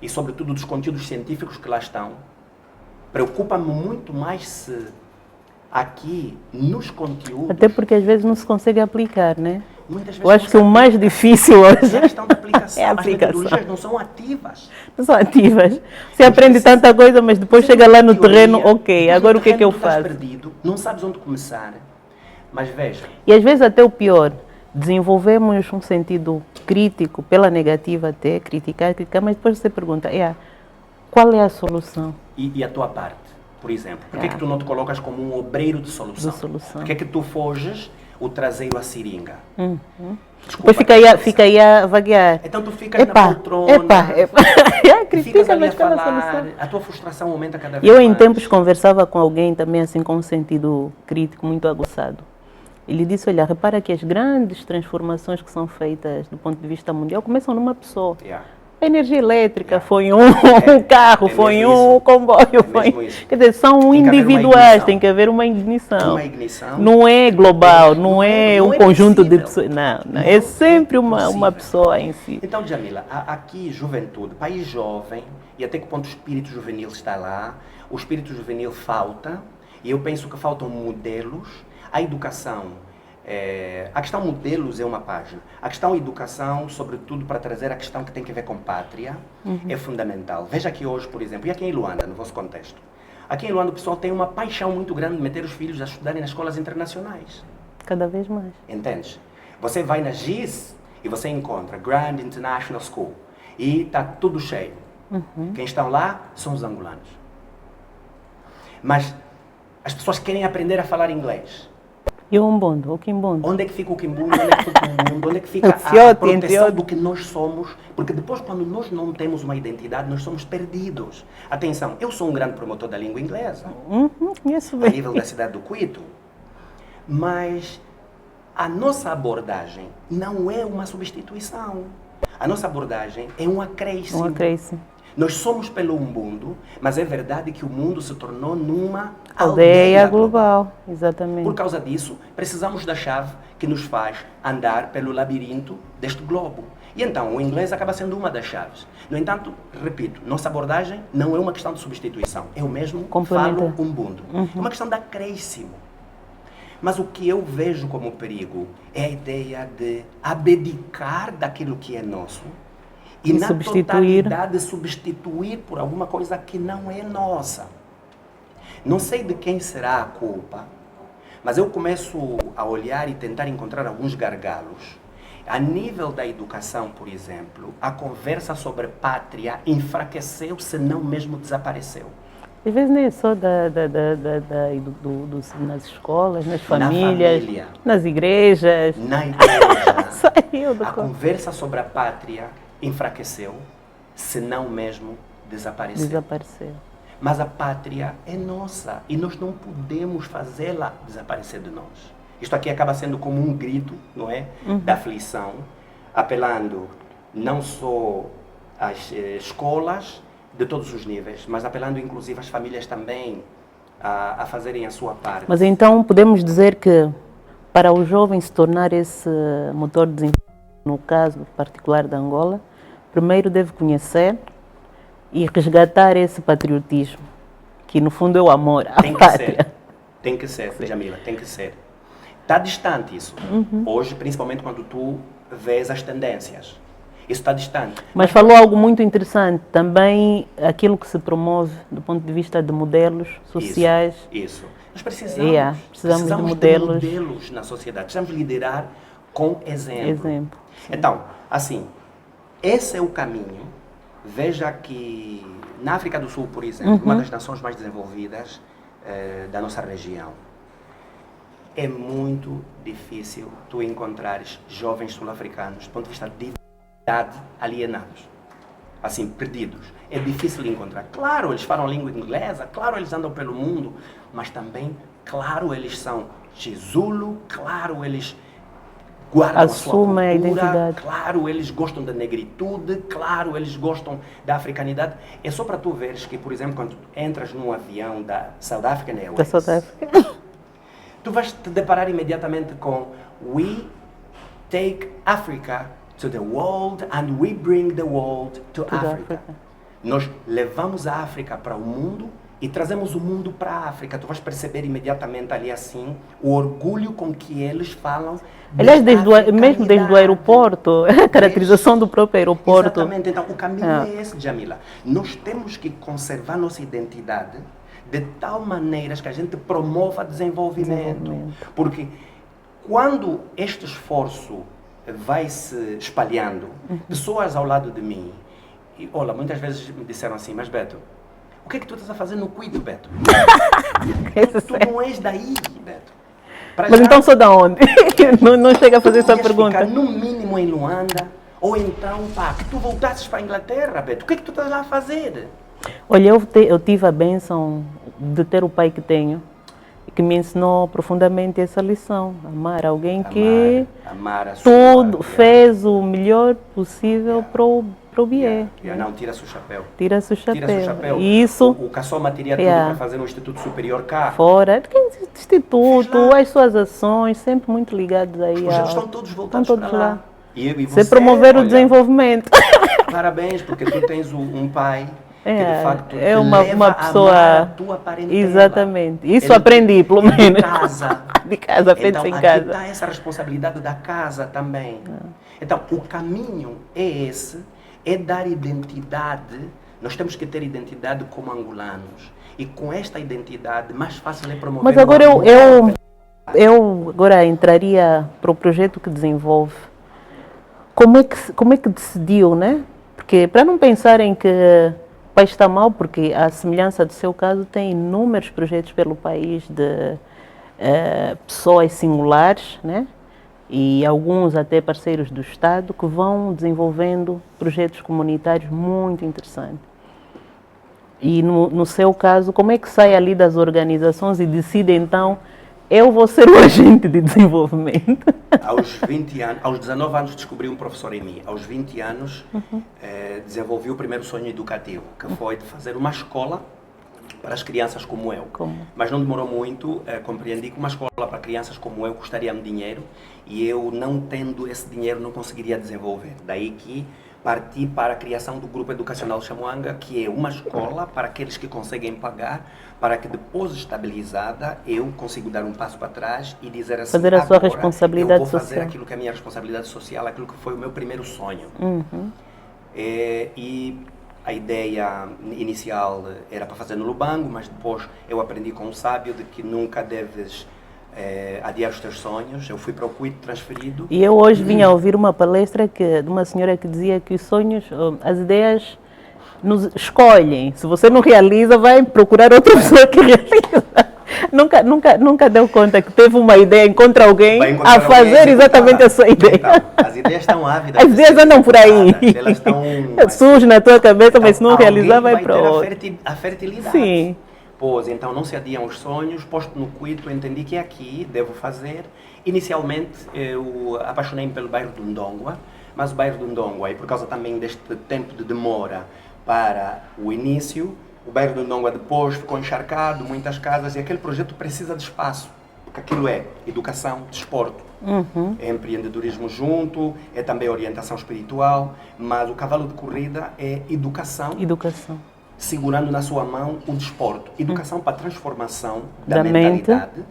B: e, sobretudo, dos conteúdos científicos que lá estão. Preocupa-me muito mais se aqui, nos conteúdos...
A: Até porque às vezes não se consegue aplicar, né?
B: Muitas vezes
A: eu acho que o mais difícil hoje
B: é a questão da aplicação.
A: é a aplicação.
B: As metodologias não são ativas.
A: Não são ativas. Você aprende tanta coisa, mas depois chega lá no terreno, ok, agora o que é que eu faço?
B: Perdido, não sabes onde começar. Mas veja...
A: E às vezes até o pior, desenvolvemos um sentido crítico, pela negativa até, criticar, mas depois você pergunta, qual é a solução?
B: E a tua parte, por exemplo? Por que é que tu não te colocas como um obreiro de solução? Por que é que tu foges o traseiro à seringa? Desculpa,
A: depois fica aí a vaguear.
B: Então tu ficas na poltrona, ficas ali a falar, a tua frustração aumenta cada vez mais.
A: Eu em tempos conversava com alguém também assim com um sentido crítico muito aguçado. Ele disse, olha, repara que as grandes transformações que são feitas do ponto de vista mundial começam numa pessoa. A energia elétrica foi um carro, foi um comboio, quer dizer, são individuais, tem que haver uma ignição. Não é global, não é um conjunto de pessoas, não, é sempre uma pessoa em si.
B: Então, Jamila, aqui juventude, país jovem, e até que ponto o espírito juvenil está lá, o espírito juvenil falta, e eu penso que faltam modelos, a educação. A questão modelos é uma página. A questão educação, sobretudo para trazer a questão que tem a ver com pátria, é fundamental. Veja aqui hoje, por exemplo, e aqui em Luanda, no vosso contexto. Aqui em Luanda o pessoal tem uma paixão muito grande de meter os filhos a estudarem nas escolas internacionais.
A: Cada vez mais.
B: Entendes? Você vai na GIS e você encontra Grand International School e está tudo cheio. Quem estão lá são os angolanos. Mas as pessoas querem aprender a falar inglês.
A: E o Umbundo, o Kimbundo?
B: Onde é que fica o Kimbundo? Onde é que fica o Umbundo? Onde é que fica a
A: Fiote,
B: proteção
A: entre
B: do que nós somos? Porque depois, quando nós não temos uma identidade, nós somos perdidos. Atenção, eu sou um grande promotor da língua inglesa,
A: Conheço
B: a
A: bem.
B: nível da cidade do Quito. Mas a nossa abordagem não é uma substituição. A nossa abordagem é um acréscimo.
A: Um acréscimo.
B: Nós somos pelo mundo, mas é verdade que o mundo se tornou numa
A: Aldeia global, exatamente.
B: Por causa disso, precisamos da chave que nos faz andar pelo labirinto deste globo. E então, o inglês acaba sendo uma das chaves. No entanto, repito, nossa abordagem não é uma questão de substituição. Eu mesmo falo Umbundo. É uma questão de acréscimo. Mas o que eu vejo como perigo é a ideia de abdicar daquilo que é nosso e na totalidade substituir por alguma coisa que não é nossa. Não sei de quem será a culpa, mas eu começo a olhar e tentar encontrar alguns gargalos. A nível da educação, por exemplo, a conversa sobre pátria enfraqueceu, se não mesmo desapareceu.
A: Às vezes nem é só nas escolas, nas famílias, nas igrejas.
B: Na igreja,
A: Saiu do
B: a conversa sobre a pátria enfraqueceu, se não mesmo desapareceu. Mas a pátria é nossa e nós não podemos fazê-la desaparecer de nós. Isto aqui acaba sendo como um grito, não é? Da aflição, apelando não só às escolas de todos os níveis, mas apelando inclusive às famílias também a fazerem a sua parte.
A: Mas então podemos dizer que para o jovem se tornar esse motor de desenvolvimento, no caso particular da Angola, primeiro deve conhecer e resgatar esse patriotismo, que no fundo é o amor à pátria.
B: Tem que ser, Jamila, tem que ser. Está distante isso. Hoje, principalmente quando tu vês as tendências. Isso está distante.
A: Mas falou algo muito interessante, também aquilo que se promove do ponto de vista de modelos sociais.
B: Isso. Nós precisamos de modelos na sociedade. Precisamos liderar com exemplo. Então, assim, esse é o caminho. Veja que na África do Sul, por exemplo, uma das nações mais desenvolvidas da nossa região, é muito difícil tu encontrares jovens sul-africanos, do ponto de vista de idade, alienados, assim, perdidos. É difícil encontrar. Claro, eles falam língua inglesa, claro, eles andam pelo mundo, mas também, claro, eles são Chizulu, claro, eles guardam a sua cultura,
A: a identidade.
B: Claro, eles gostam da negritude, claro, eles gostam da africanidade. É só para tu veres que, por exemplo, quando tu entras num avião da South African Airways, tu vais te deparar imediatamente com We take Africa to the world and we bring the world to Africa. Nós levamos a África para o mundo e trazemos o mundo para a África. Tu vais perceber imediatamente ali assim o orgulho com que eles falam.
A: Aliás, mesmo desde o aeroporto, a caracterização do próprio aeroporto.
B: Exatamente. Então, o caminho é esse, Jamila. Nós temos que conservar nossa identidade de tal maneira que a gente promova desenvolvimento. Porque quando este esforço vai se espalhando, pessoas ao lado de mim, e olha, muitas vezes me disseram assim, mas Beto, o que é que tu estás a fazer no Quito, Beto? Tu não és daí, Beto.
A: Mas então sou da onde? não chega a fazer essa pergunta.
B: Ficar no mínimo em Luanda, ou então, pá, que tu voltasses para a Inglaterra, Beto, o que é que tu estás lá a fazer?
A: Olha, eu tive a bênção de ter o pai que tenho, que me ensinou profundamente essa lição. Amar alguém que tudo fez o melhor possível para o Bié.
B: Não, tira-se o chapéu.
A: Tira-se o chapéu.
B: Tira-se o chapéu.
A: E isso,
B: o Caçoma teria tudo para fazer um Instituto Superior cá.
A: Fora. Instituto, as suas ações, sempre muito ligadas aí.
B: Os projetos estão todos voltados para lá. E
A: você promover o desenvolvimento.
B: Parabéns, porque tu tens um pai que de facto
A: é uma pessoa
B: a tua parentela.
A: Exatamente. Isso aprendi, pelo menos. De casa, aprendi
B: então,
A: em casa.
B: Então, está essa responsabilidade da casa também. Então, o caminho é esse, é dar identidade. Nós temos que ter identidade como angolanos. E com esta identidade, mais fácil é promover.
A: Mas agora Eu agora entraria para o projeto que desenvolve. Como é que decidiu, né? Porque para não pensarem que o país está mal, porque a semelhança do seu caso tem inúmeros projetos pelo país de pessoas singulares, né? E alguns até parceiros do Estado que vão desenvolvendo projetos comunitários muito interessantes. E no seu caso, como é que sai ali das organizações e decide então, eu vou ser o agente de desenvolvimento?
B: Aos 20 anos, aos 19 anos descobri um professor em mim. Aos 20 anos desenvolvi o primeiro sonho educativo, que foi de fazer uma escola para as crianças como eu. Mas não demorou muito, compreendi que uma escola para crianças como eu custaria-me dinheiro e eu, não tendo esse dinheiro, não conseguiria desenvolver. Daí que parti para a criação do Grupo Educacional Chamuanga, que é uma escola para aqueles que conseguem pagar, para que depois estabilizada eu consiga dar um passo para trás e dizer assim,
A: fazer a sua responsabilidade
B: eu vou fazer
A: social.
B: aquilo que é a minha responsabilidade social, aquilo que foi o meu primeiro sonho. E a ideia inicial era para fazer no Lubango, mas depois eu aprendi com um sábio de que nunca deves adiar os teus sonhos. Eu fui para o Cuito transferido.
A: E eu hoje vim a ouvir uma palestra de uma senhora que dizia que os sonhos, as ideias nos escolhem. Se você não realiza, vai procurar outra pessoa que realiza. Nunca deu conta que teve uma ideia, encontra alguém a fazer exatamente a sua ideia.
B: Então, as ideias estão ávidas.
A: As ideias andam por aí.
B: Elas estão...
A: surge na tua cabeça, então, mas se não realizar, vai para
B: outro. A fertilidade.
A: Sim.
B: Pois, então não se adiam os sonhos. Posto no Cuito, entendi que aqui devo fazer. Inicialmente, eu apaixonei-me pelo bairro do Ndongwa, mas o bairro do Ndongwa, e por causa também deste tempo de demora para o início, o bairro do Ndongwa depois ficou encharcado, muitas casas, e aquele projeto precisa de espaço, porque aquilo é educação, desporto, é empreendedorismo junto, é também orientação espiritual, mas o cavalo de corrida é educação. Segurando na sua mão o desporto. Educação para a transformação da mentalidade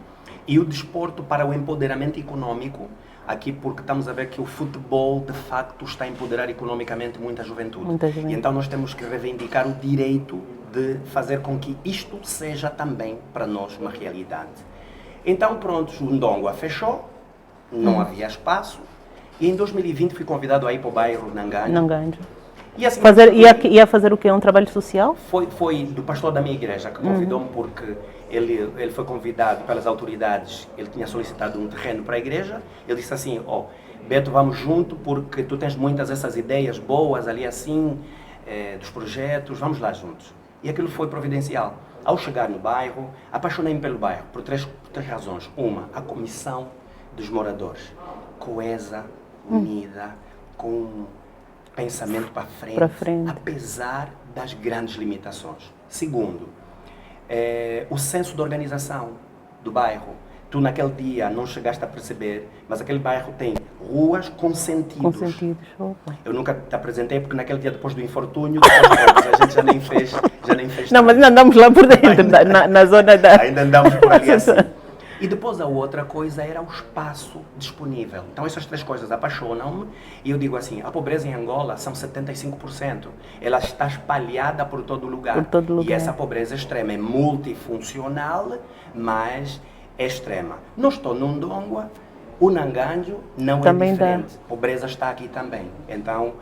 B: e o desporto para o empoderamento econômico, aqui porque estamos a ver que o futebol de facto está a empoderar economicamente muita juventude. E então nós temos que reivindicar o direito de fazer com que isto seja também para nós uma realidade. Então pronto, o Ndongwa fechou, não havia espaço, e em 2020 fui convidado a ir para o bairro Nanganjo. E assim,
A: ia fazer o quê? Um trabalho social?
B: Foi do pastor da minha igreja que convidou-me porque ele foi convidado pelas autoridades, ele tinha solicitado um terreno para a igreja, ele disse assim, Beto, vamos junto porque tu tens muitas dessas ideias boas ali assim, dos projetos, vamos lá juntos. E aquilo foi providencial. Ao chegar no bairro, apaixonei-me pelo bairro por três razões. Uma, a comissão dos moradores, coesa, unida, com pensamento para frente, apesar das grandes limitações. Segundo, o senso de organização do bairro. Tu naquele dia não chegaste a perceber, mas aquele bairro tem ruas com sentidos. Eu nunca te apresentei porque naquele dia depois do infortúnio, a gente já nem fez
A: não, mas ainda andamos lá por dentro, na zona da...
B: Ainda andamos por ali assim. E depois a outra coisa era o espaço disponível. Então essas três coisas apaixonam-me e eu digo assim, a pobreza em Angola são 75%. Ela está espalhada por todo lugar. E essa pobreza extrema é multifuncional, mas é extrema. Não estou no Ndongwa, o Nanganjo não também é diferente. A pobreza está aqui também. Então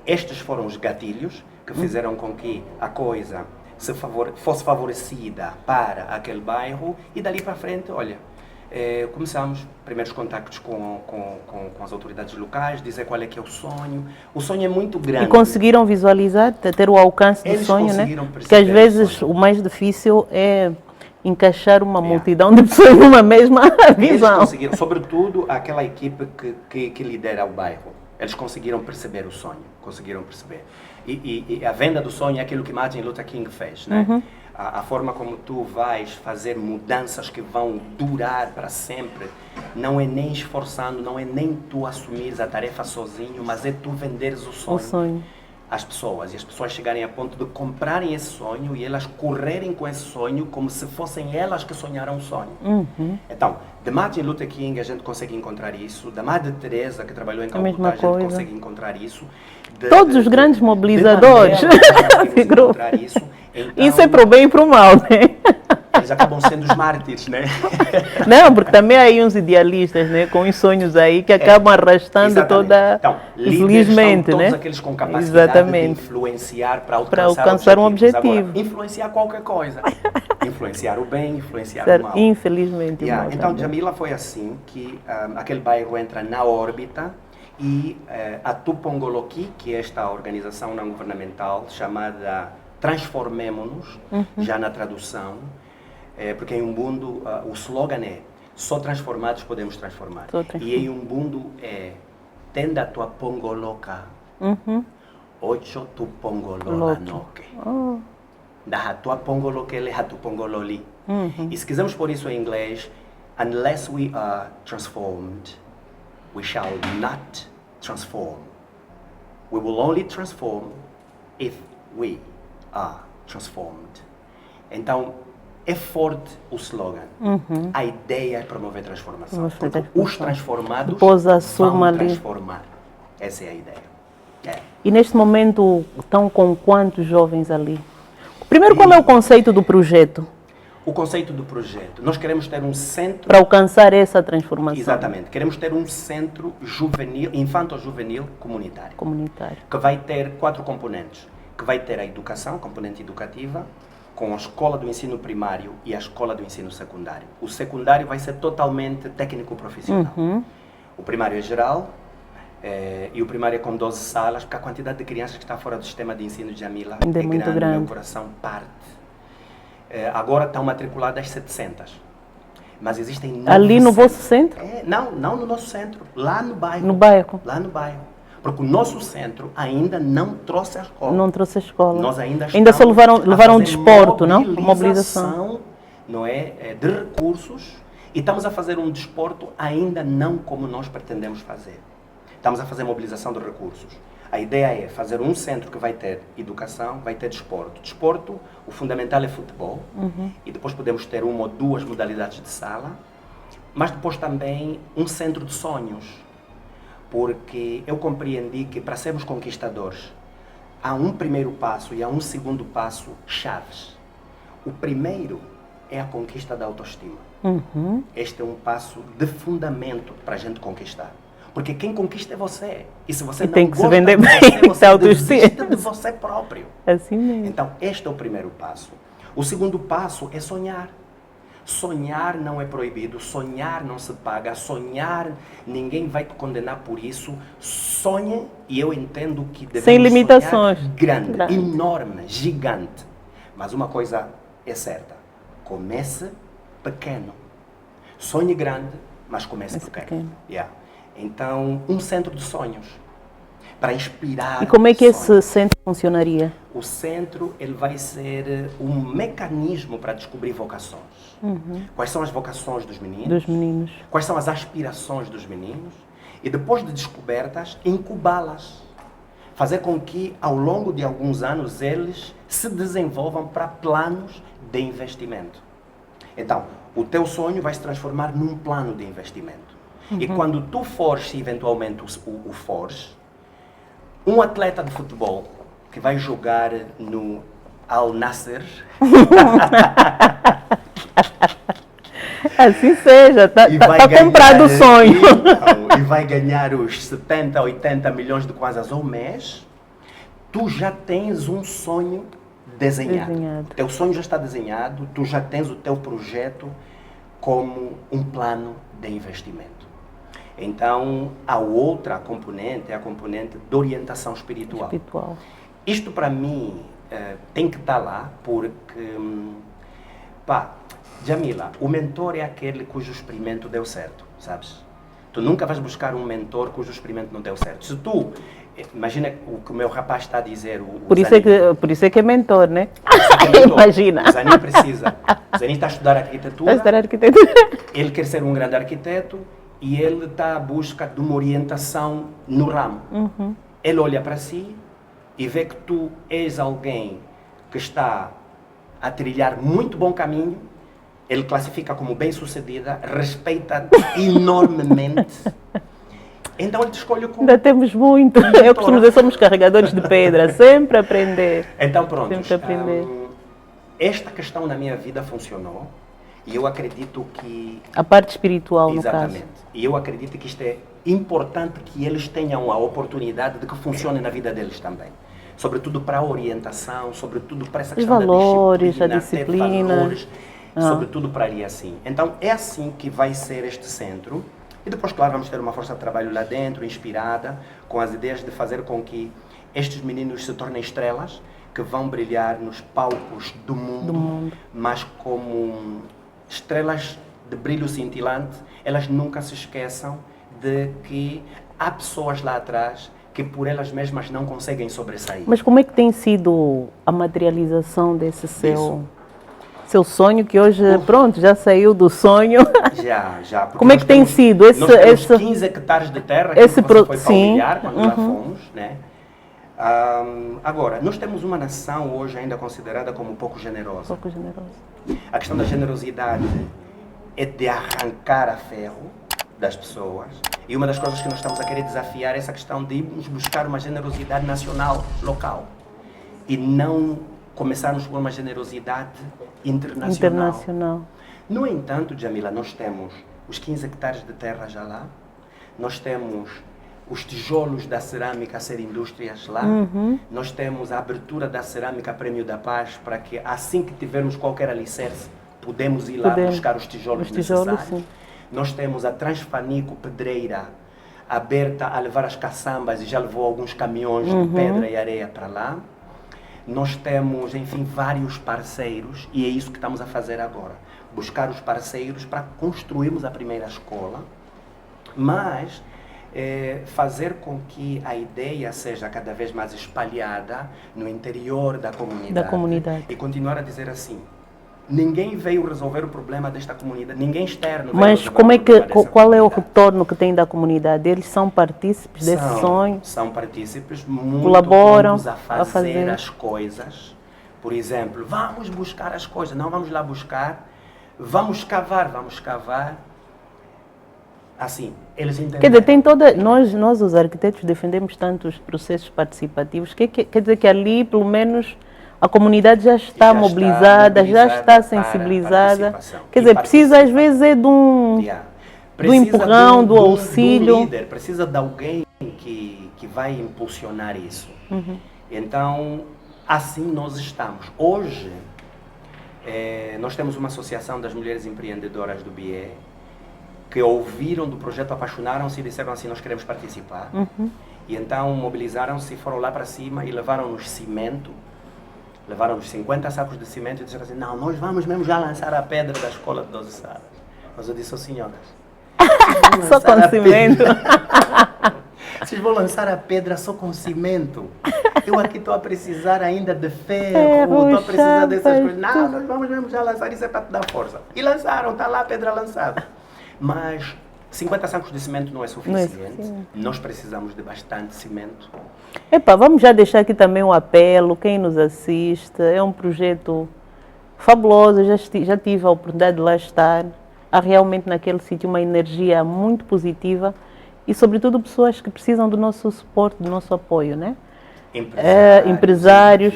B: estes foram os gatilhos que fizeram com que a coisa fosse favorecida para aquele bairro e dali para frente, olha, começamos primeiros contactos com as autoridades locais, dizer qual é que é o sonho. O sonho é muito grande.
A: E conseguiram visualizar, ter o alcance do sonho, né? Porque às vezes o mais difícil é encaixar uma multidão de pessoas numa mesma visão.
B: Eles conseguiram, sobretudo aquela equipe que lidera o bairro. Eles conseguiram perceber o sonho, conseguiram perceber. E a venda do sonho é aquilo que Martin Luther King fez, né? A forma como tu vais fazer mudanças que vão durar para sempre, não é nem esforçando, não é nem tu assumires a tarefa sozinho, mas é tu venderes o sonho. Às pessoas, e as pessoas chegarem a ponto de comprarem esse sonho e elas correrem com esse sonho como se fossem elas que sonharam o sonho. Então, de Martin Luther King a gente consegue encontrar isso, da Madre Teresa que trabalhou em Calcutá a gente consegue encontrar isso.
A: Todos os grandes mobilizadores.
B: Encontrar isso. Então,
A: isso é para o bem e para o mal, né?
B: eles acabam sendo os mártires, né?
A: Não, porque também há aí uns idealistas, né, com os sonhos aí que acabam arrastando
B: Exatamente.
A: toda,
B: Então, líderes
A: infelizmente,
B: são todos
A: né?
B: aqueles com capacidade
A: Exatamente.
B: de influenciar para
A: alcançar um
B: objetivos.
A: objetivo.
B: Agora, influenciar qualquer coisa. Influenciar o bem, influenciar o mal.
A: Infelizmente.
B: Yeah.
A: O mal
B: Então,
A: também.
B: Jamila, foi assim que aquele bairro entra na órbita e a Tupongoloqui, que é esta organização não governamental chamada Transformemo-nos, já na tradução, porque em Umbundo o slogan é só transformados podemos transformar. E em Umbundo é Tenda tua pongoloca, ocho tu pongolola noque. Da tua pongoloque le hatu pongololi. E se quisermos pôr isso em inglês, unless we are transformed, we shall not transform. We will only transform if we are transformed. Então, é forte o slogan. A ideia é promover transformação. Porque os transformados vão transformar. Essa é a ideia.
A: E neste momento estão com quantos jovens ali? Primeiro, qual é o conceito do projeto?
B: O conceito do projeto. Nós queremos ter um centro...
A: Para alcançar essa transformação.
B: Exatamente. Queremos ter um centro juvenil, infanto-juvenil comunitário. Que vai ter 4 componentes. Que vai ter a educação, componente educativa, com a escola do ensino primário e a escola do ensino secundário. O secundário vai ser totalmente técnico-profissional. O primário é geral, e o primário é com 12 salas, porque a quantidade de crianças que está fora do sistema de ensino de Jamila é
A: muito grande.
B: Meu coração parte. Agora estão matriculadas 700. Mas existem...
A: Ali no vosso centro?
B: Não no nosso centro. Lá no bairro.
A: No bairro?
B: Lá no bairro. Porque o nosso centro ainda não trouxe a escola.
A: Não trouxe a escola.
B: Nós ainda
A: só levaram desporto, não? Mobilização.
B: Não é? De recursos. E estamos a fazer um desporto ainda não como nós pretendemos fazer. Estamos a fazer mobilização de recursos. A ideia é fazer um centro que vai ter educação, vai ter desporto. Desporto, o fundamental é futebol. E depois podemos ter 1 ou 2 modalidades de sala. Mas depois também um centro de sonhos. Porque eu compreendi que para sermos conquistadores, há um primeiro passo e há um segundo passo chaves. O primeiro é a conquista da autoestima. Este é um passo de fundamento para a gente conquistar. Porque quem conquista é você. E se você não
A: tem que
B: gosta
A: se vender
B: de
A: bem,
B: você desiste de você próprio.
A: Assim mesmo.
B: Então, este é o primeiro passo. O segundo passo é sonhar. Sonhar não é proibido, sonhar não se paga, sonhar ninguém vai te condenar por isso. Sonhe, e eu entendo que devemos
A: sem limitações.
B: Sonhar grande, enorme, gigante. Mas uma coisa é certa, comece pequeno. Sonhe grande, mas comece pequeno. Então, um centro de sonhos, para inspirar.
A: E como é que esse centro funcionaria?
B: O centro ele vai ser um mecanismo para descobrir vocações. Quais são as vocações dos meninos? Quais são as aspirações dos meninos? E depois de descobertas, incubá-las. Fazer com que, ao longo de alguns anos, eles se desenvolvam para planos de investimento. Então, o teu sonho vai se transformar num plano de investimento. E quando tu fores, se eventualmente o fores, um atleta de futebol que vai jogar no Al Nassr.
A: Assim seja, está comprado o sonho.
B: E vai ganhar os 70, 80 milhões de kwanzas ao mês. Tu já tens um sonho desenhado. Teu sonho já está desenhado, tu já tens o teu projeto como um plano de investimento. Então, a outra componente é a componente de orientação espiritual. Isto, para mim, tem que estar lá, porque, Jamila, o mentor é aquele cujo experimento deu certo, sabes? Tu nunca vais buscar um mentor cujo experimento não deu certo. Se tu, imagina o que o meu rapaz está a dizer,
A: por isso é que é mentor, né? Imagina.
B: O Zanin precisa. O Zanin está a estudar arquitetura. Ele quer ser um grande arquiteto. E ele está à busca de uma orientação no ramo. Ele olha para si e vê que tu és alguém que está a trilhar muito bom caminho. Ele classifica como bem-sucedida, respeita enormemente. Então ele te escolhe como...
A: Ainda temos muito. Eu costumo dizer, somos carregadores de pedra, sempre a aprender.
B: Então pronto.
A: Sempre a aprender.
B: esta questão na minha vida funcionou e eu acredito que...
A: A parte espiritual, no caso.
B: Exatamente. E eu acredito que isto é importante que eles tenham a oportunidade de que funcione na vida deles também. Sobretudo para a orientação, sobretudo para essa questão
A: valores,
B: da
A: a disciplina.
B: valores, sobretudo para ali assim. Então, é assim que vai ser este centro. E depois, claro, vamos ter uma força de trabalho lá dentro, inspirada, com as ideias de fazer com que estes meninos se tornem estrelas, que vão brilhar nos palcos do mundo. Mas como estrelas de brilho cintilante, elas nunca se esqueçam de que há pessoas lá atrás que por elas mesmas não conseguem sobressair.
A: Mas como é que tem sido a materialização desse seu sonho, que hoje, pronto, já saiu do sonho?
B: Já.
A: Como é que tem sido?
B: Nós temos 15 hectares de terra, que foi para humilhar quando lá fomos, né? Agora, nós temos uma nação hoje ainda considerada como pouco generosa.
A: Pouco generosa.
B: A questão da generosidade é de arrancar a ferro das pessoas. E uma das coisas que nós estamos a querer desafiar é essa questão de irmos buscar uma generosidade nacional, local. E não começarmos por uma generosidade internacional. No entanto, Jamila, nós temos os 15 hectares de terra já lá. Nós temos os tijolos da cerâmica a ser indústrias lá. Nós temos a abertura da cerâmica Prêmio da Paz para que assim que tivermos qualquer alicerce, podemos ir lá buscar os tijolos necessários. Sim. Nós temos a Transfanico Pedreira aberta a levar as caçambas e já levou alguns caminhões de pedra e areia para lá. Nós temos, enfim, vários parceiros e é isso que estamos a fazer agora. Buscar os parceiros para construirmos a primeira escola, mas fazer com que a ideia seja cada vez mais espalhada no interior da comunidade. E continuar a dizer assim, ninguém veio resolver o problema desta comunidade, ninguém externo.
A: Mas qual é o retorno que tem da comunidade? Eles são partícipes desse sonho?
B: São partícipes, muito
A: colaboram
B: a fazer as coisas. Por exemplo, vamos buscar as coisas, não vamos lá buscar, vamos cavar. Assim, eles entendem.
A: Quer dizer, tem toda... Nós os arquitetos defendemos tanto os processos participativos, quer dizer que ali, pelo menos, a comunidade já está mobilizada, já está sensibilizada. Quer dizer, precisa às vezes do empurrão, do auxílio.
B: Do líder, precisa de alguém que vai impulsionar isso. Então, assim nós estamos. Hoje, nós temos uma associação das mulheres empreendedoras do BIE, que ouviram do projeto, apaixonaram-se e disseram assim, nós queremos participar. E então mobilizaram-se, foram lá para cima e levaram-nos cimento, levaram-nos 50 sacos de cimento e disseram assim, não, nós vamos mesmo já lançar a pedra da escola de 12 salas. Mas eu disse, senhoras,
A: só com cimento.
B: Vocês vão lançar a pedra só com cimento? Eu aqui estou a precisar ainda de ferro, estou a precisar dessas coisas. Não, nós vamos mesmo já lançar, isso é para te dar força. E lançaram, está lá a pedra lançada. Mas 50 sacos de cimento não é suficiente. Nós precisamos de bastante cimento.
A: Vamos já deixar aqui também um apelo, quem nos assiste. É um projeto fabuloso, já tive a oportunidade de lá estar. Há realmente naquele sítio uma energia muito positiva e, sobretudo, pessoas que precisam do nosso suporte, do nosso apoio, né? Empresários.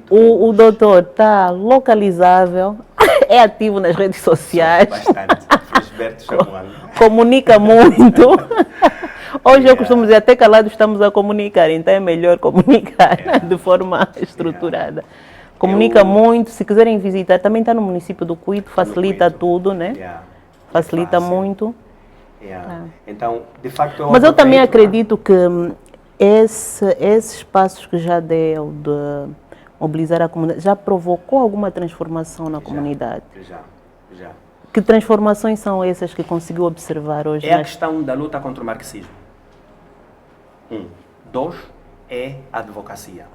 A: O doutor está localizável, é ativo nas redes sociais.
B: Bastante.
A: Comunica muito. Hoje eu costumo dizer, até calado estamos a comunicar, então é melhor comunicar de forma estruturada. Comunica muito, se quiserem visitar, também está no município do Cuito, facilita tudo, né? Facilita muito.
B: Então, de facto,
A: mas eu também acredito que esses passos que já deu de mobilizar a comunidade já provocou alguma transformação na comunidade.
B: Já.
A: Que transformações são essas que conseguiu observar hoje?
B: É a questão da luta contra o marxismo. 2 é a advocacia.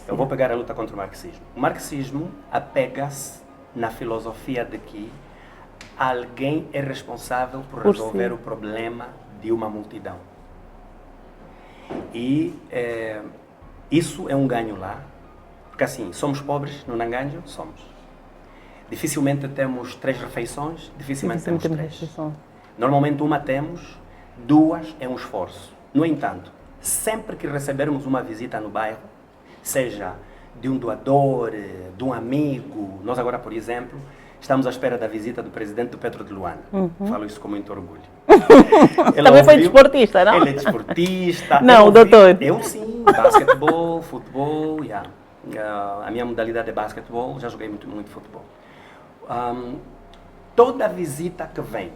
B: Eu vou pegar a luta contra o marxismo. O marxismo apega-se na filosofia de que alguém é responsável por resolver o problema de uma multidão. E isso é um ganho lá. Porque assim, somos pobres no Nanganjo? Somos. Dificilmente temos 3 refeições, dificilmente temos 3. Normalmente uma temos, 2 é um esforço. No entanto, sempre que recebermos uma visita no bairro, seja de um doador, de um amigo. Nós agora, por exemplo, estamos à espera da visita do presidente do Petro de Luanda. Falo isso com muito orgulho.
A: Também foi desportista, não?
B: Ele é desportista.
A: Não, o doutor.
B: Eu sim, basquetebol, futebol, a minha modalidade é basquetebol, já joguei muito futebol. Toda visita que vem,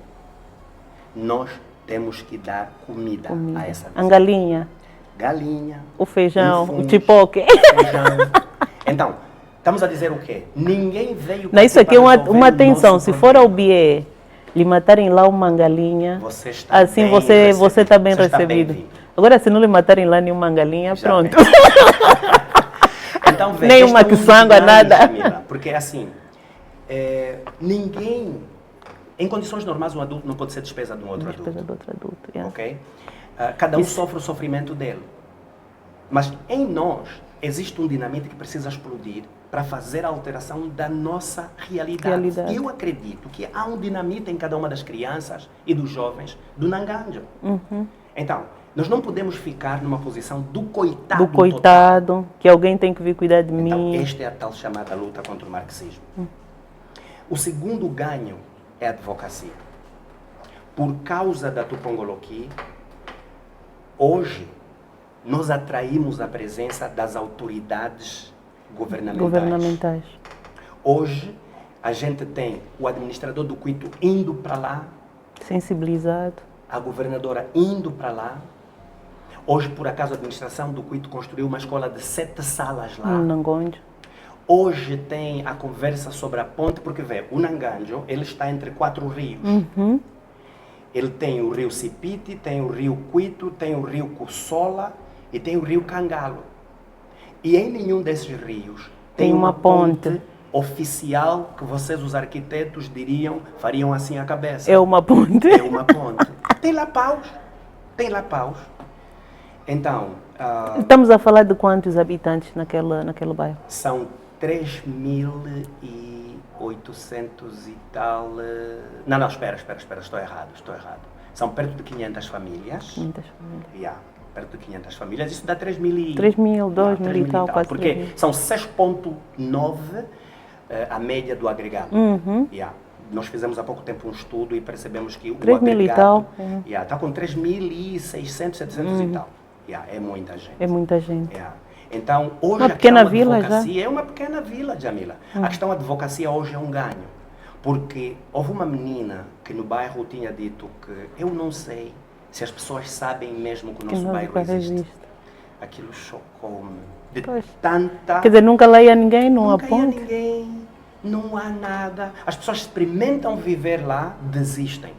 B: nós temos que dar comida. A essa visita.
A: A galinha.
B: Galinha.
A: O feijão,
B: fungo,
A: o tipoque.
B: Feijão. Então, estamos a dizer o quê? Ninguém veio...
A: Não, isso aqui é uma atenção. Se for ao BIE, lhe matarem lá uma galinha,
B: você está
A: assim você está bem recebido. Agora, se não lhe matarem lá nenhuma galinha, já pronto.
B: Então, vê,
A: nenhuma que sangue, nada.
B: Jamila, porque assim, ninguém... Em condições normais, um adulto não pode ser despesa de um outro adulto.
A: Despesa de outro adulto, yeah.
B: Ok? Cada um sofre o sofrimento dele. Mas em nós existe um dinamite que precisa explodir para fazer a alteração da nossa realidade. E eu acredito que há um dinamite em cada uma das crianças e dos jovens do Nanganjo. Então, nós não podemos ficar numa posição do coitado.
A: Do coitado, que alguém tem que vir cuidar de mim.
B: Então, esta é a tal chamada luta contra o marxismo. O segundo ganho é a advocacia. Por causa da Tupongoloqui, hoje nós atraímos a presença das autoridades governamentais. Hoje a gente tem o administrador do Cuito indo para lá,
A: sensibilizado,
B: a governadora indo para lá. Hoje, por acaso, a administração do Cuito construiu uma escola de 7 salas lá.
A: Nanganjo.
B: Hoje tem a conversa sobre a ponte, porque vê, o Nanganjo, ele está entre 4 rios. Ele tem o rio Cipite, tem o rio Cuito, tem o rio Cussola e tem o rio Cangalo. E em nenhum desses rios tem uma ponte oficial que vocês, os arquitetos, fariam assim a cabeça.
A: É uma ponte.
B: É uma ponte. Tem lá paus. Tem lá paus. Então...
A: estamos a falar de quantos habitantes naquele bairro?
B: São 3.800 e tal... Não, espera, estou errado. São perto de 500 famílias. 500 famílias. Perto de 500 famílias. Isso dá 3.000
A: 2.000 e tal, quase.
B: Porque são 6,9 a média do agregado. Nós fizemos há pouco tempo um estudo e percebemos que o agregado está com 3.600, 700 e tal. É muita gente.
A: É muita gente.
B: Então, hoje
A: uma pequena vila já.
B: É uma pequena vila, Jamila. A questão da advocacia hoje é um ganho. Porque houve uma menina que no bairro tinha dito que eu não sei se as pessoas sabem mesmo que o nosso bairro existe. Aquilo chocou-me. De tanta...
A: Quer dizer, nunca lá ia ninguém, não há ponte?
B: Nunca ia ninguém, não há nada. As pessoas experimentam viver lá, desistem.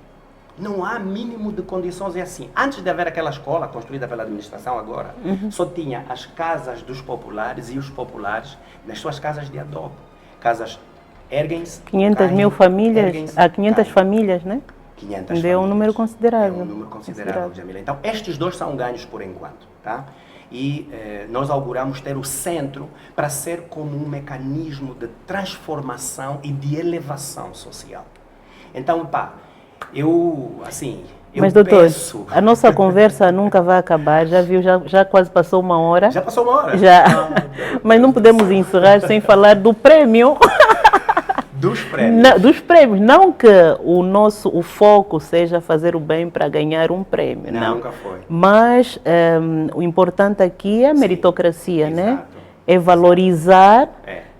B: Não há mínimo de condições. É assim, antes de haver aquela escola construída pela administração agora, só tinha as casas dos populares e os populares nas suas casas de adobe. Casas erguem-se,
A: 500 mil famílias, há 500 famílias, né?
B: 500
A: é um número considerável.
B: É um número considerável, Jamila. Então, estes dois são ganhos por enquanto, tá? E nós auguramos ter o centro para ser como um mecanismo de transformação e de elevação social. Então,
A: mas, doutor, a nossa conversa nunca vai acabar. Já viu, já quase passou uma hora.
B: Já passou uma hora?
A: Já. Mas não podemos encerrar sem falar do prêmio.
B: Dos prêmios.
A: Dos prêmios. Não que o foco seja fazer o bem para ganhar um prêmio. Não,
B: nunca foi.
A: Mas o importante aqui é a meritocracia, né? É valorizar.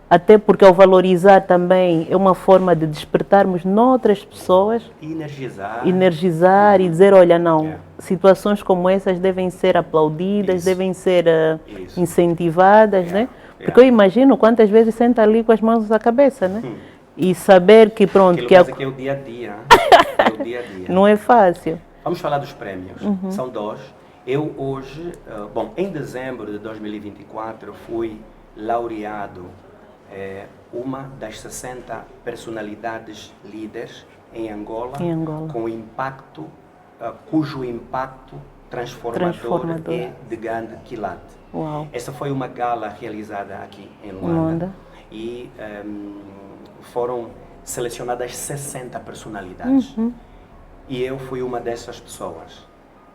A: Até porque ao valorizar também é uma forma de despertarmos noutras pessoas. Energizar e dizer, olha, não, situações como essas devem ser aplaudidas, devem ser incentivadas, né? Porque eu imagino quantas vezes senta ali com as mãos na cabeça, né? E saber que pronto...
B: que é o dia a dia. É o dia a dia.
A: Não é fácil.
B: Vamos falar dos prêmios. São 2. Eu hoje, em dezembro de 2024, fui laureado uma das 60 personalidades líderes em Angola. Com impacto, cujo impacto transformador é de grande quilate.
A: Uau.
B: Essa foi uma gala realizada aqui em Luanda. E foram selecionadas 60 personalidades. E eu fui uma dessas pessoas,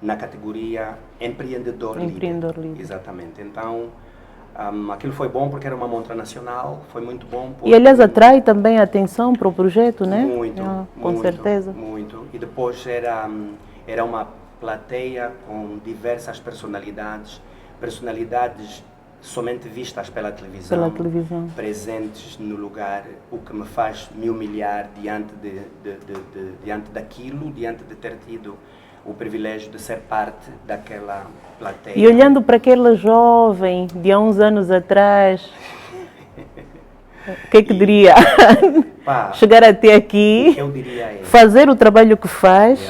B: na categoria empreendedor líder.
A: Líder.
B: Exatamente. Então, Aquilo foi bom porque era uma montra nacional, foi muito bom.
A: E aliás atrai também a atenção para o projeto, né?
B: Muito,
A: com certeza.
B: Muito. E depois era uma plateia com diversas personalidades somente vistas pela televisão, presentes no lugar, o que me faz me humilhar diante daquilo, diante de ter tido o privilégio de ser parte daquela plateia.
A: E olhando para aquela jovem de há uns anos atrás, o que é que diria? Chegar até aqui,
B: eu diria
A: fazer o trabalho que faz,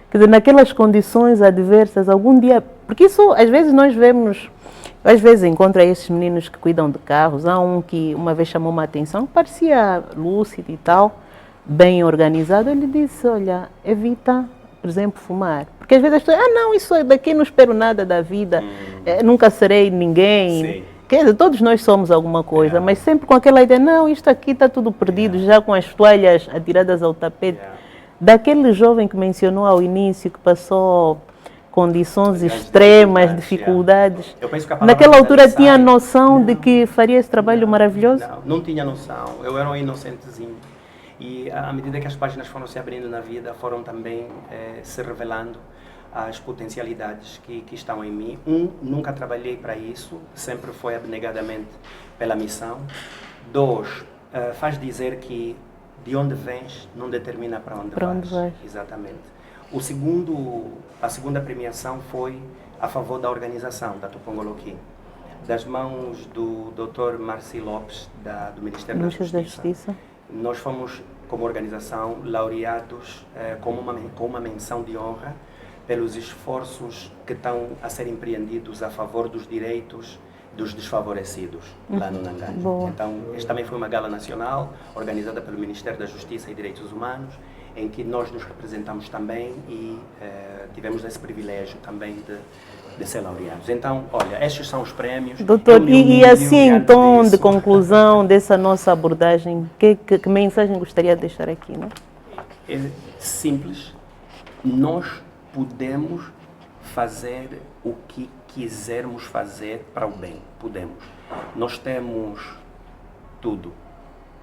A: quer dizer, naquelas condições adversas, algum dia... Porque isso, às vezes, nós vemos... Às vezes encontro esses meninos que cuidam de carros. Há um que uma vez chamou uma atenção, parecia lúcido e tal, bem organizado. Ele disse, olha, evita, por exemplo, fumar. Porque às vezes as pessoas, não, isso daqui não espero nada da vida, nunca serei ninguém. Sim. Quer dizer, todos nós somos alguma coisa, mas sempre com aquela ideia, não, isto aqui está tudo perdido, já com as toalhas atiradas ao tapete. Daquele jovem que mencionou ao início, que passou condições extremas, dificuldades. Naquela altura tinha a noção de que faria esse trabalho maravilhoso?
B: Não tinha noção. Eu era um inocentezinho. E à medida que as páginas foram se abrindo na vida, foram também se revelando as potencialidades que estão em mim. Nunca trabalhei para isso, sempre foi abnegadamente pela missão. 2, faz dizer que de onde vens não determina para onde vais. Exatamente. A segunda premiação foi a favor da organização da Tupongoloquim, das mãos do Dr. Marci Lopes, do Ministério da Justiça. Nós fomos, como organização, laureados com uma menção de honra pelos esforços que estão a ser empreendidos a favor dos direitos dos desfavorecidos lá no Nangaja. Então, esta também foi uma gala nacional organizada pelo Ministério da Justiça e Direitos Humanos, em que nós nos representamos também e tivemos esse privilégio também de ser laureados. Então, olha, estes são os prémios.
A: Doutor, e assim, em tom de conclusão dessa nossa abordagem, que mensagem gostaria de deixar aqui, não?
B: É simples. Nós podemos fazer o que quisermos fazer para o bem. Podemos. Nós temos tudo.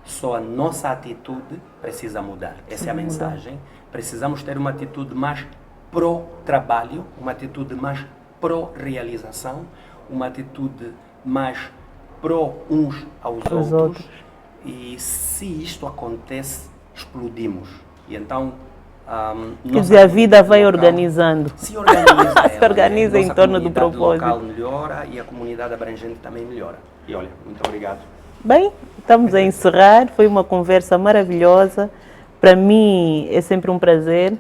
B: Só a nossa atitude precisa mudar. Essa é a mensagem. Precisamos ter uma atitude mais pró-trabalho, uma atitude mais pró-realização, uma atitude mais pró uns aos outros. E se isto acontece, explodimos. E então...
A: quer dizer, a vida vai organizando.
B: Se organiza.
A: Se organiza em torno do propósito.
B: A local melhora e a comunidade abrangente também melhora. E olha, muito obrigado.
A: Bem, estamos a encerrar. Foi uma conversa maravilhosa. Para mim é sempre um prazer.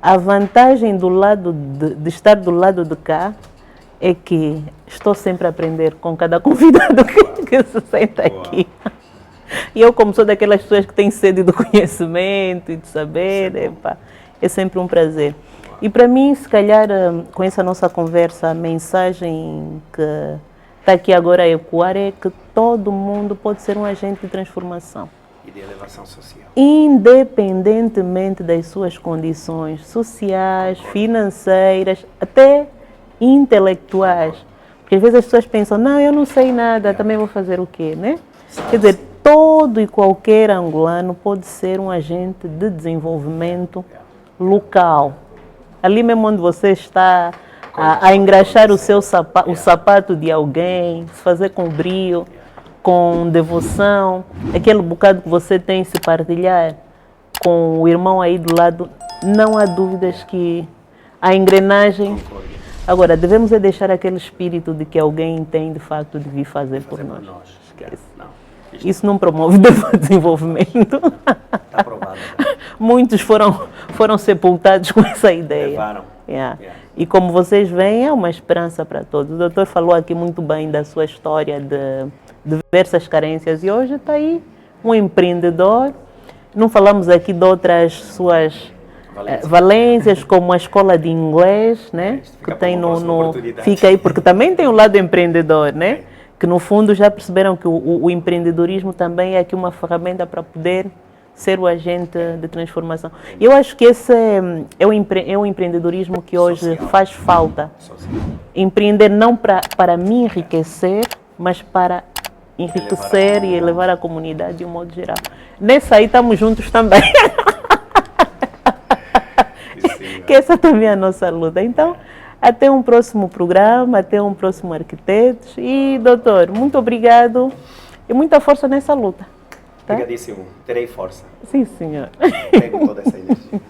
A: A vantagem de estar do lado de cá é que estou sempre a aprender com cada convidado que se senta aqui. E eu, como sou daquelas pessoas que têm sede do conhecimento e de saber, é sempre um prazer. E para mim, se calhar, com essa nossa conversa, a mensagem que está aqui agora a ecoar é que todo mundo pode ser um agente de transformação.
B: E de elevação social.
A: Independentemente das suas condições sociais, financeiras, até intelectuais. Porque às vezes as pessoas pensam, não, eu não sei nada, também vou fazer o quê, né? Quer dizer, todo e qualquer angolano pode ser um agente de desenvolvimento local. Ali mesmo onde você está a engraxar o sapato de alguém, se fazer com brio, com devoção, aquele bocado que você tem, se partilhar com o irmão aí do lado, não há dúvidas que a engrenagem... Agora, devemos deixar aquele espírito de que alguém tem de facto de vir fazer por nós. Esquece. Isso não promove desenvolvimento.
B: Está provado.
A: Muitos foram sepultados com essa ideia.
B: Levaram.
A: E como vocês veem, é uma esperança para todos. O doutor falou aqui muito bem da sua história de diversas carências e hoje está aí um empreendedor. Não falamos aqui de outras suas valências, como a escola de inglês, né? Que tem fica aí, porque também tem o lado empreendedor, né? Que no fundo já perceberam que o empreendedorismo também é aqui uma ferramenta para poder ser o agente de transformação. Eu acho que esse é o empreendedorismo que hoje faz falta. Empreender não para me enriquecer, mas para enriquecer e elevar a comunidade de um modo geral. Nessa aí estamos juntos também. Que essa também é a nossa luta. Então, até um próximo programa, até um próximo Arquitetos. E, doutor, muito obrigado e muita força nessa luta. Tá?
B: Obrigadíssimo. Terei força.
A: Sim, senhor.
B: Pego toda essa energia.